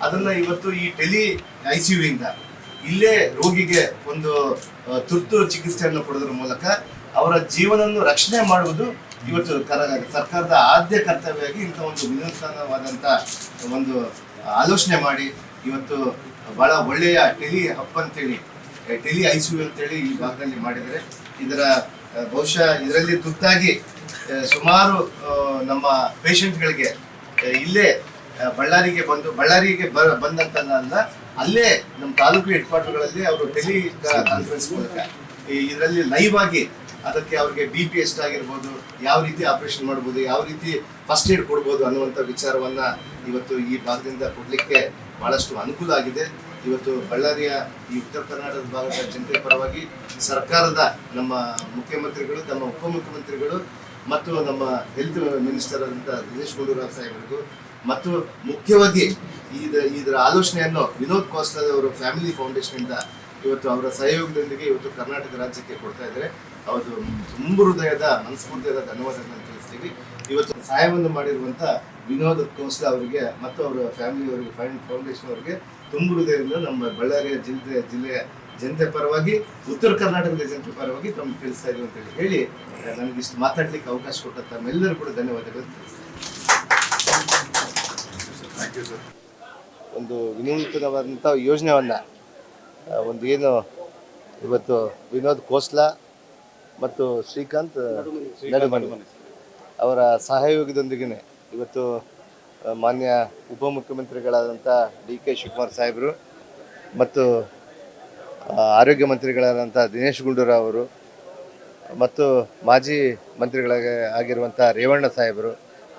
Speaker 2: ಅದನ್ನ ಇವತ್ತು ಈ ಟೆಲಿ ICU ಇಂದ ಇಲ್ಲೇ ರೋಗಿಗೆ ಒಂದು ತುರ್ತು ಚಿಕಿತ್ಸೆಯನ್ನು ಕೊಡೋದ್ರ ಮೂಲಕ ಅವರ ಜೀವನವನ್ನು ರಕ್ಷಣೆ ಮಾಡುವುದು ಇವತ್ತು ಸರ್ಕಾರದ ಆದ್ಯ ಕರ್ತವ್ಯವಾಗಿ ಇಂಥ ಒಂದು ವಿನೂತನವಾದಂಥ ಒಂದು ಆಲೋಚನೆ ಮಾಡಿ ಇವತ್ತು ಭಾಳ ಒಳ್ಳೆಯ ಟೆಲಿ ಹಬ್ ಅಂತೇಳಿ ಟೆಲಿ ICU ಅಂತೇಳಿ ಈ ಭಾಗದಲ್ಲಿ ಮಾಡಿದರೆ ಇದರ ಬಹುಶಃ ಇದರಲ್ಲಿ ತುರ್ತಾಗಿ ಸುಮಾರು ನಮ್ಮ ಪೇಷಂಟ್ಗಳಿಗೆ ಇಲ್ಲೇ ಬಳ್ಳಾರಿಗೆ ಬಂದಂತಲ್ಲ ಅಲ್ಲೇ ನಮ್ಮ ತಾಲೂಕು ಹೆಡ್ ಕ್ವಾರ್ಟರ್ಗಳಲ್ಲಿ ಅವರು ಟೆಲಿ ಕಾನ್ಫರೆನ್ಸ್ ಮೂಲಕ ಇದರಲ್ಲಿ ಲೈವ್ ಆಗಿ ಅದಕ್ಕೆ ಅವ್ರಿಗೆ BP ಎಷ್ಟಾಗಿರ್ಬೋದು, ಯಾವ ರೀತಿ ಆಪರೇಷನ್ ಮಾಡ್ಬೋದು, ಯಾವ ರೀತಿ ಫಸ್ಟ್ ಏಡ್ ಕೊಡ್ಬೋದು ಅನ್ನುವಂಥ ವಿಚಾರವನ್ನ ಇವತ್ತು ಈ ಭಾಗದಿಂದ ಕೊಡಲಿಕ್ಕೆ ಬಹಳಷ್ಟು ಅನುಕೂಲ ಆಗಿದೆ. ಇವತ್ತು ಬಳ್ಳಾರಿಯ ಈ ಉತ್ತರ ಕರ್ನಾಟಕದ ಭಾಗದ ಜನತೆ ಪರವಾಗಿ ಸರ್ಕಾರದ ನಮ್ಮ ಮುಖ್ಯಮಂತ್ರಿಗಳು, ನಮ್ಮ ಉಪಮುಖ್ಯಮಂತ್ರಿಗಳು ಮತ್ತು ನಮ್ಮ ಹೆಲ್ತ್ ಮಿನಿಸ್ಟರ್ ಆದಂಥ ದಿನೇಶ್ ಗುಂಡೂರಾವ್ ಸಾಹೇಬರಿಗೂ ಮತ್ತು ಮುಖ್ಯವಾಗಿ ಇದರ ಆಲೋಚನೆಯನ್ನು ವಿನೋದ್ ಕೋಸ್ಲಾ ಅವರ ಫ್ಯಾಮಿಲಿ ಫೌಂಡೇಶನ್ ಇವತ್ತು ಅವರ ಸಹಯೋಗದೊಂದಿಗೆ ಇವತ್ತು ಕರ್ನಾಟಕ ರಾಜ್ಯಕ್ಕೆ ಕೊಡ್ತಾ ಇದ್ದಾರೆ. ಅವರು ತುಂಬ ಹೃದಯದ ಮನಸ್ಫೂರ್ತಿಯಾದ ಧನ್ಯವಾದಗಳನ್ನು ತಿಳಿಸ್ತೀವಿ. ಇವತ್ತು ಸಹಾಯವನ್ನು ಮಾಡಿರುವಂಥ ವಿನೋದ್ ಕೋಸ್ಲಾ ಅವರಿಗೆ ಮತ್ತು ಅವರ ಫ್ಯಾಮಿಲಿ ಅವರಿಗೆ ಫೌಂಡೇಶನ್ ಅವರಿಗೆ ತುಂಬ ಹೃದಯದಿಂದ ನಮ್ಮ ಬಳ್ಳಾರಿಯ ಜಿಲ್ಲೆಯ ಜನತೆ ಪರವಾಗಿ, ಉತ್ತರ ಕರ್ನಾಟಕದ ಜನತೆ ಪರವಾಗಿ ತಮಗೆ ತಿಳಿಸ್ತಾ ಇದ್ದೀವಿ ಅಂತೇಳಿ ಹೇಳಿ ನನಗಿಷ್ಟು ಮಾತಾಡ್ಲಿಕ್ಕೆ ಅವಕಾಶ ಕೊಟ್ಟ ತಮ್ಮೆಲ್ಲರೂ ಕೂಡ ಧನ್ಯವಾದಗಳು ತಿಳಿಸ್ತೀನಿ. Thank you sir. ಒಂದು ವಿನೂತನವಾದಂಥ ಯೋಜನೆಯನ್ನು ಒಂದು ಏನು ಇವತ್ತು ವಿನೋದ್ ಕೋಸ್ಲಾ ಮತ್ತು ಶ್ರೀಕಾಂತ್ ನಡುಮನಿ ಅವರ ಸಹಯೋಗದೊಂದಿಗೆ ಇವತ್ತು ಮಾನ್ಯ ಉಪಮುಖ್ಯಮಂತ್ರಿಗಳಾದಂಥ DK ಶಿವಕುಮಾರ್ ಸಾಹೇಬರು ಮತ್ತು ಆರೋಗ್ಯ ಮಂತ್ರಿಗಳಾದಂಥ ದಿನೇಶ್ ಗುಂಡೂರಾವ್ ಅವರು ಮತ್ತು ಮಾಜಿ ಮಂತ್ರಿಗಳಾಗಿರುವಂಥ ರೇವಣ್ಣ ಸಾಹೇಬರು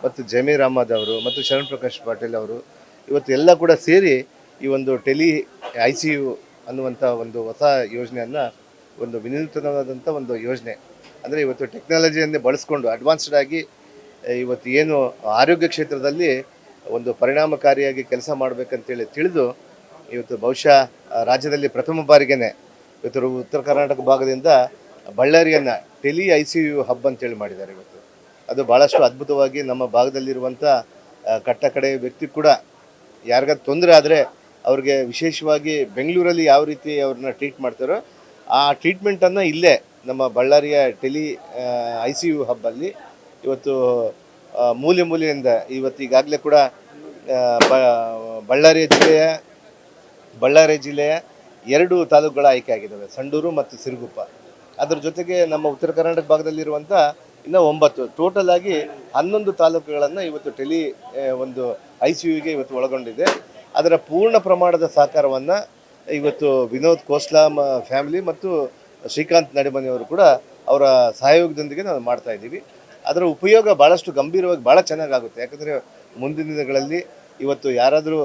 Speaker 2: ಮತ್ತು ಜಮೀರ್ ಅಹಮದ್ ಅವರು ಮತ್ತು ಶರಣ್ ಪ್ರಕಾಶ್ ಪಾಟೀಲ್ ಅವರು ಇವತ್ತು ಎಲ್ಲ ಕೂಡ ಸೇರಿ ಈ ಒಂದು ಟೆಲಿ ICU ಅನ್ನುವಂಥ ಒಂದು ಹೊಸ ಯೋಜನೆಯನ್ನು, ಒಂದು ವಿನೂತನವಾದಂಥ ಒಂದು ಯೋಜನೆ ಅಂದರೆ ಇವತ್ತು ಟೆಕ್ನಾಲಜಿಯನ್ನೇ ಬಳಸ್ಕೊಂಡು ಅಡ್ವಾನ್ಸ್ಡ್ ಆಗಿ ಇವತ್ತು ಏನು ಆರೋಗ್ಯ ಕ್ಷೇತ್ರದಲ್ಲಿ ಒಂದು ಪರಿಣಾಮಕಾರಿಯಾಗಿ ಕೆಲಸ ಮಾಡಬೇಕಂತೇಳಿ ತಿಳಿದು ಇವತ್ತು ಬಹುಶಃ ರಾಜ್ಯದಲ್ಲಿ ಪ್ರಥಮ ಬಾರಿಗೇ ಇವತ್ತು ಉತ್ತರ ಕರ್ನಾಟಕ ಭಾಗದಿಂದ ಬಳ್ಳಾರಿಯನ್ನು ಟೆಲಿ ICU ಹಬ್ ಅಂತೇಳಿ ಮಾಡಿದ್ದಾರೆ. ಇವತ್ತು ಅದು ಭಾಳಷ್ಟು ಅದ್ಭುತವಾಗಿ ನಮ್ಮ ಭಾಗದಲ್ಲಿರುವಂಥ ಕಟ್ಟಕಡೆ ವ್ಯಕ್ತಿ ಕೂಡ ಯಾರಿಗಾದ್ರು ತೊಂದರೆ ಆದರೆ ಅವ್ರಿಗೆ ವಿಶೇಷವಾಗಿ ಬೆಂಗಳೂರಲ್ಲಿ ಯಾವ ರೀತಿ ಅವ್ರನ್ನ ಟ್ರೀಟ್ ಮಾಡ್ತಾರೋ ಆ ಟ್ರೀಟ್ಮೆಂಟನ್ನು ಇಲ್ಲೇ ನಮ್ಮ ಬಳ್ಳಾರಿಯ ಟೆಲಿ ICU ಹಬ್ಬಲ್ಲಿ ಇವತ್ತು ಮೂಲೆಯಿಂದ ಇವತ್ತು ಈಗಾಗಲೇ ಕೂಡ ಬಳ್ಳಾರಿ ಜಿಲ್ಲೆಯ 2 ತಾಲೂಕುಗಳ ಆಯ್ಕೆ ಆಗಿದ್ದಾವೆ, ಸಂಡೂರು ಮತ್ತು ಸಿರುಗುಪ್ಪ. ಅದರ ಜೊತೆಗೆ ನಮ್ಮ ಉತ್ತರ ಕರ್ನಾಟಕ ಭಾಗದಲ್ಲಿರುವಂಥ ಇನ್ನೂ 9 ಟೋಟಲ್ ಆಗಿ 11 ತಾಲೂಕುಗಳನ್ನು ಇವತ್ತು ಟೆಲಿ ಒಂದು ICUಗೆ ಇವತ್ತು ಒಳಗೊಂಡಿದೆ. ಅದರ ಪೂರ್ಣ ಪ್ರಮಾಣದ ಸಹಕಾರವನ್ನು ಇವತ್ತು ವಿನೋದ್ ಕೋಸ್ಲಾ ಫ್ಯಾಮಿಲಿ ಮತ್ತು ಶ್ರೀಕಾಂತ್ ನಡಿಮನಿಯವರು ಕೂಡ ಅವರ ಸಹಯೋಗದೊಂದಿಗೆ ನಾವು ಮಾಡ್ತಾ ಇದ್ದೀವಿ. ಅದರ ಉಪಯೋಗ ಭಾಳಷ್ಟು ಗಂಭೀರವಾಗಿ ಭಾಳ ಚೆನ್ನಾಗಾಗುತ್ತೆ. ಯಾಕಂದರೆ ಮುಂದಿನ ದಿನಗಳಲ್ಲಿ ಇವತ್ತು ಯಾರಾದರೂ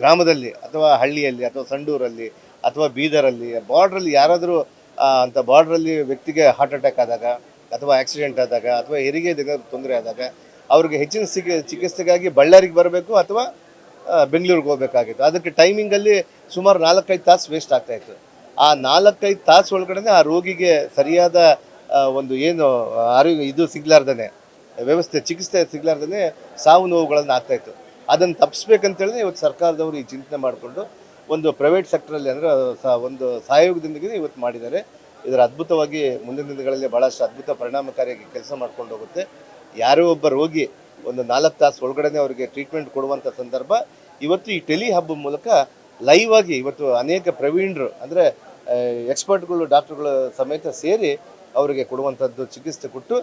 Speaker 2: ಗ್ರಾಮದಲ್ಲಿ ಅಥವಾ ಹಳ್ಳಿಯಲ್ಲಿ ಅಥವಾ ಸಂಡೂರಲ್ಲಿ ಅಥವಾ ಬೀದರಲ್ಲಿ ಬಾರ್ಡ್ರಲ್ಲಿ ಯಾರಾದರೂ ಅಂಥ ಬಾರ್ಡ್ರಲ್ಲಿ ವ್ಯಕ್ತಿಗೆ ಹಾರ್ಟ್ ಅಟ್ಯಾಕ್ ಆದಾಗ ಅಥವಾ ಆಕ್ಸಿಡೆಂಟ್ ಆದಾಗ ಅಥವಾ ಹೆರಿಗೆ ತೊಂದರೆ ಆದಾಗ ಅವ್ರಿಗೆ ಹೆಚ್ಚಿನ ಚಿಕಿತ್ಸೆಗಾಗಿ ಬಳ್ಳಾರಿಗೆ ಬರಬೇಕು ಅಥವಾ ಬೆಂಗಳೂರಿಗೆ ಹೋಗಬೇಕಾಗಿತ್ತು. ಅದಕ್ಕೆ ಟೈಮಿಂಗಲ್ಲಿ ಸುಮಾರು 4-5 ತಾಸು ವೇಸ್ಟ್ ಆಗ್ತಾಯಿತ್ತು. ಆ 4-5 ತಾಸು ಒಳಗಡೆ ಆ ರೋಗಿಗೆ ಸರಿಯಾದ ಒಂದು ಏನು ಆರೋಗ್ಯ ಸಿಗ್ಲಾರ್ದೇ ವ್ಯವಸ್ಥೆ ಚಿಕಿತ್ಸೆ ಸಿಗ್ಲಾರ್ದೇ ಸಾವು ನೋವುಗಳನ್ನು ಆಗ್ತಾಯಿತ್ತು. ಅದನ್ನು ತಪ್ಪಿಸ್ಬೇಕಂತೇಳಿ ಇವತ್ತು ಸರ್ಕಾರದವರು ಈ ಚಿಂತನೆ ಮಾಡಿಕೊಂಡು ಒಂದು ಪ್ರೈವೇಟ್ ಸೆಕ್ಟ್ರಲ್ಲಿ ಅಂದರೆ ಒಂದು ಸಹಯೋಗದೊಂದಿಗೆ ಇವತ್ತು ಮಾಡಿದ್ದಾರೆ. ಇದರ ಅದ್ಭುತವಾಗಿ ಮುಂದಿನ ದಿನಗಳಲ್ಲಿ ಭಾಳಷ್ಟು ಅದ್ಭುತ ಪರಿಣಾಮಕಾರಿಯಾಗಿ ಕೆಲಸ ಮಾಡ್ಕೊಂಡು ಹೋಗುತ್ತೆ. ಯಾರೋ ಒಬ್ಬ ರೋಗಿ ಒಂದು 4 ತಾಸು ಒಳಗಡೆ ಅವರಿಗೆ ಟ್ರೀಟ್ಮೆಂಟ್ ಕೊಡುವಂಥ ಸಂದರ್ಭ ಇವತ್ತು ಈ ಟೆಲಿ ಹಬ್ ಮೂಲಕ ಲೈವ್ ಆಗಿ ಇವತ್ತು ಅನೇಕ ಪ್ರವೀಣರು ಅಂದರೆ ಎಕ್ಸ್ಪರ್ಟ್ಗಳು ಡಾಕ್ಟರ್ಗಳು ಸಮೇತ ಸೇರಿ ಅವರಿಗೆ ಕೊಡುವಂಥದ್ದು ಚಿಕಿತ್ಸೆ ಕೊಟ್ಟು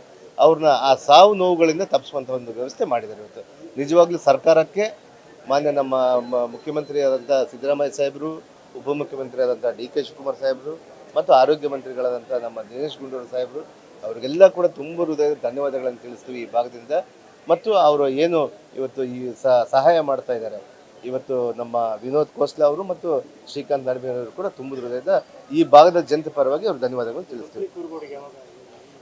Speaker 2: ಅವ್ರನ್ನ ಆ ಸಾವು ನೋವುಗಳಿಂದ ತಪ್ಪಿಸುವಂಥ ಒಂದು ವ್ಯವಸ್ಥೆ ಮಾಡಿದ್ದಾರೆ. ಇವತ್ತು ನಿಜವಾಗ್ಲೂ ಸರ್ಕಾರಕ್ಕೆ ಮಾನ್ಯ ನಮ್ಮ ಮುಖ್ಯಮಂತ್ರಿಯಾದಂಥ ಸಿದ್ದರಾಮಯ್ಯ ಸಾಹೇಬರು, ಉಪಮುಖ್ಯಮಂತ್ರಿ ಆದಂಥ DK ಶಿವಕುಮಾರ್ ಸಾಹೇಬರು ಮತ್ತು ಆರೋಗ್ಯ ಮಂತ್ರಿಗಳಾದಂಥ ನಮ್ಮ ದಿನೇಶ್ ಗುಂಡೂರಾವ್ ಸಾಹೇಬರು ಅವರಿಗೆಲ್ಲ ಕೂಡ ತುಂಬ ಹೃದಯದ ಧನ್ಯವಾದಗಳನ್ನು ತಿಳಿಸ್ತೀವಿ ಈ ಭಾಗದಿಂದ. ಮತ್ತು ಅವರು ಏನು ಇವತ್ತು ಈ ಸಹಾಯ ಮಾಡ್ತಾ ಇದ್ದಾರೆ ಇವತ್ತು ನಮ್ಮ ವಿನೋದ್ ಕೋಸ್ಲಾ ಅವರು ಮತ್ತು ಶ್ರೀಕಾಂತ್ ನಡಿಮನಿಯವರು ಕೂಡ ತುಂಬ ಹೃದಯದ ಈ ಭಾಗದ ಜನತೆ ಪರವಾಗಿ ಅವ್ರು ಧನ್ಯವಾದಗಳನ್ನು ತಿಳಿಸ್ತೀವಿ.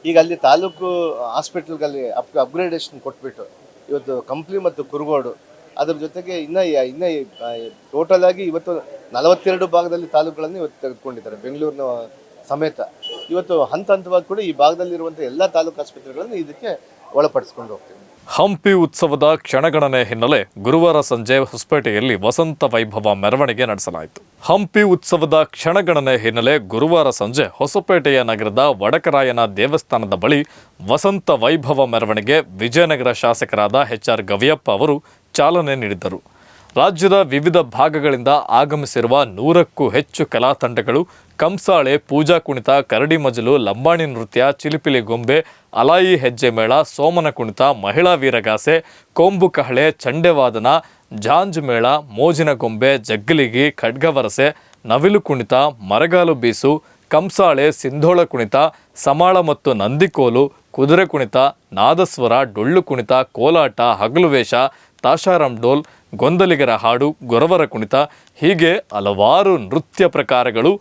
Speaker 2: ಈಗ ಅಲ್ಲಿ ತಾಲೂಕು ಹಾಸ್ಪಿಟಲ್ಗಳಲ್ಲಿ ಅಪ್ಗ್ರೇಡೇಷನ್ ಕೊಟ್ಬಿಟ್ಟು ಇವತ್ತು ಕಂಪ್ಲಿ ಮತ್ತು ಕುರುಗೋಡು ಅದ್ರ ಜೊತೆಗೆ ಇನ್ನು ಟೋಟಲ್ ಆಗಿ ಇವತ್ತು 42 ಭಾಗದಲ್ಲಿ ತಾಲೂಕುಗಳನ್ನು ಇವತ್ತು ತೆಗೆದುಕೊಂಡಿದ್ದಾರೆ ಬೆಂಗಳೂರಿನ ಸಮೇತ. ಇವತ್ತು ಹಂತವಾಗಿ ಕೂಡ ಈ ಭಾಗದಲ್ಲಿರುವಂಥ ಎಲ್ಲ ತಾಲೂಕು ಆಸ್ಪತ್ರೆಗಳನ್ನು ಇದಕ್ಕೆ ಒಳಪಡಿಸ್ಕೊಂಡು ಹೋಗ್ತೀವಿ.
Speaker 1: ಹಂಪಿ ಉತ್ಸವದ ಕ್ಷಣಗಣನೆ ಹಿನ್ನೆಲೆ ಗುರುವಾರ ಸಂಜೆ ಹೊಸಪೇಟೆಯಲ್ಲಿ ವಸಂತ ವೈಭವ ಮೆರವಣಿಗೆ ನಡೆಸಲಾಯಿತು. ಹಂಪಿ ಉತ್ಸವದ ಕ್ಷಣಗಣನೆ ಹಿನ್ನೆಲೆ ಗುರುವಾರ ಸಂಜೆ ಹೊಸಪೇಟೆಯ ನಗರದ ವಡಕರಾಯನ ದೇವಸ್ಥಾನದ ಬಳಿ ವಸಂತ ವೈಭವ ಮೆರವಣಿಗೆ ವಿಜಯನಗರ ಶಾಸಕರಾದ ಎಚ್.ಆರ್. ಗವಿಯಪ್ಪ ಅವರು ಚಾಲನೆ ನೀಡಿದರು. ರಾಜ್ಯದ ವಿವಿಧ ಭಾಗಗಳಿಂದ ಆಗಮಿಸಿರುವ 100ಕ್ಕೂ ಹೆಚ್ಚು ಕಲಾ ತಂಡಗಳು ಕಂಸಾಳೆ, ಪೂಜಾ ಕುಣಿತ, ಕರಡಿ ಮಜಲು, ಲಂಬಾಣಿ ನೃತ್ಯ, ಚಿಲಿಪಿಲಿ ಗೊಂಬೆ, ಅಲಾಯಿ ಹೆಜ್ಜೆ ಮೇಳ, ಸೋಮನ ಕುಣಿತ, ಮಹಿಳಾ ವೀರಗಾಸೆ, ಕೊಂಬು ಕಹಳೆ, ಚಂಡೆವಾದನ, ಜಾಂಜ್ ಮೇಳ, ಮೋಜಿನ ಗೊಂಬೆ, ಜಗ್ಗಲಿಗಿ, ಖಡ್ಗವರಸೆ, ನವಿಲು ಕುಣಿತ, ಮರಗಾಲು ಬೀಸು, ಕಂಸಾಳೆ, ಸಿಂಧೋಳ ಕುಣಿತ, ಸಮಾಳ ಮತ್ತು ನಂದಿಕೋಲು, ಕುದುರೆ ಕುಣಿತ, ನಾದಸ್ವರ, ಡೊಳ್ಳು ಕುಣಿತ, ಕೋಲಾಟ, ಹಗಲು ವೇಷ, ತಾಶಾರಾಮ್ ಡೋಲ್, ಗೊಂದಲಿಗರ ಹಾಡು, ಗೊರವರ ಕುಣಿತ ಹೀಗೆ ಹಲವಾರು ನೃತ್ಯ ಪ್ರಕಾರಗಳು,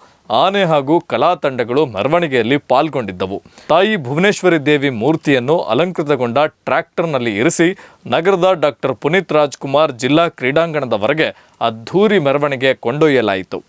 Speaker 1: ಆನೆ ಹಾಗೂ ಕಲಾ ತಂಡಗಳು ಮೆರವಣಿಗೆಯಲ್ಲಿ ಪಾಲ್ಗೊಂಡಿದ್ದವು. ತಾಯಿ ಭುವನೇಶ್ವರಿ ದೇವಿ ಮೂರ್ತಿಯನ್ನು ಅಲಂಕೃತಗೊಂಡ ಟ್ರ್ಯಾಕ್ಟರ್ನಲ್ಲಿ ಇರಿಸಿ ನಗರದ ಡಾಕ್ಟರ್ ಪುನೀತ್ ರಾಜ್ಕುಮಾರ್ ಜಿಲ್ಲಾ ಕ್ರೀಡಾಂಗಣದವರೆಗೆ ಅದ್ಧೂರಿ ಮೆರವಣಿಗೆ ಕೊಂಡೊಯ್ಯಲಾಯಿತು.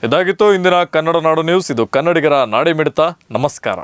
Speaker 1: ಇದಾಗಿತ್ತು ಇಂದಿನ ಕನ್ನಡ ನಾಡು ನ್ಯೂಸ್. ಇದು ಕನ್ನಡಿಗರ ನಾಡಿ ಮಿಡಿತ. ನಮಸ್ಕಾರ.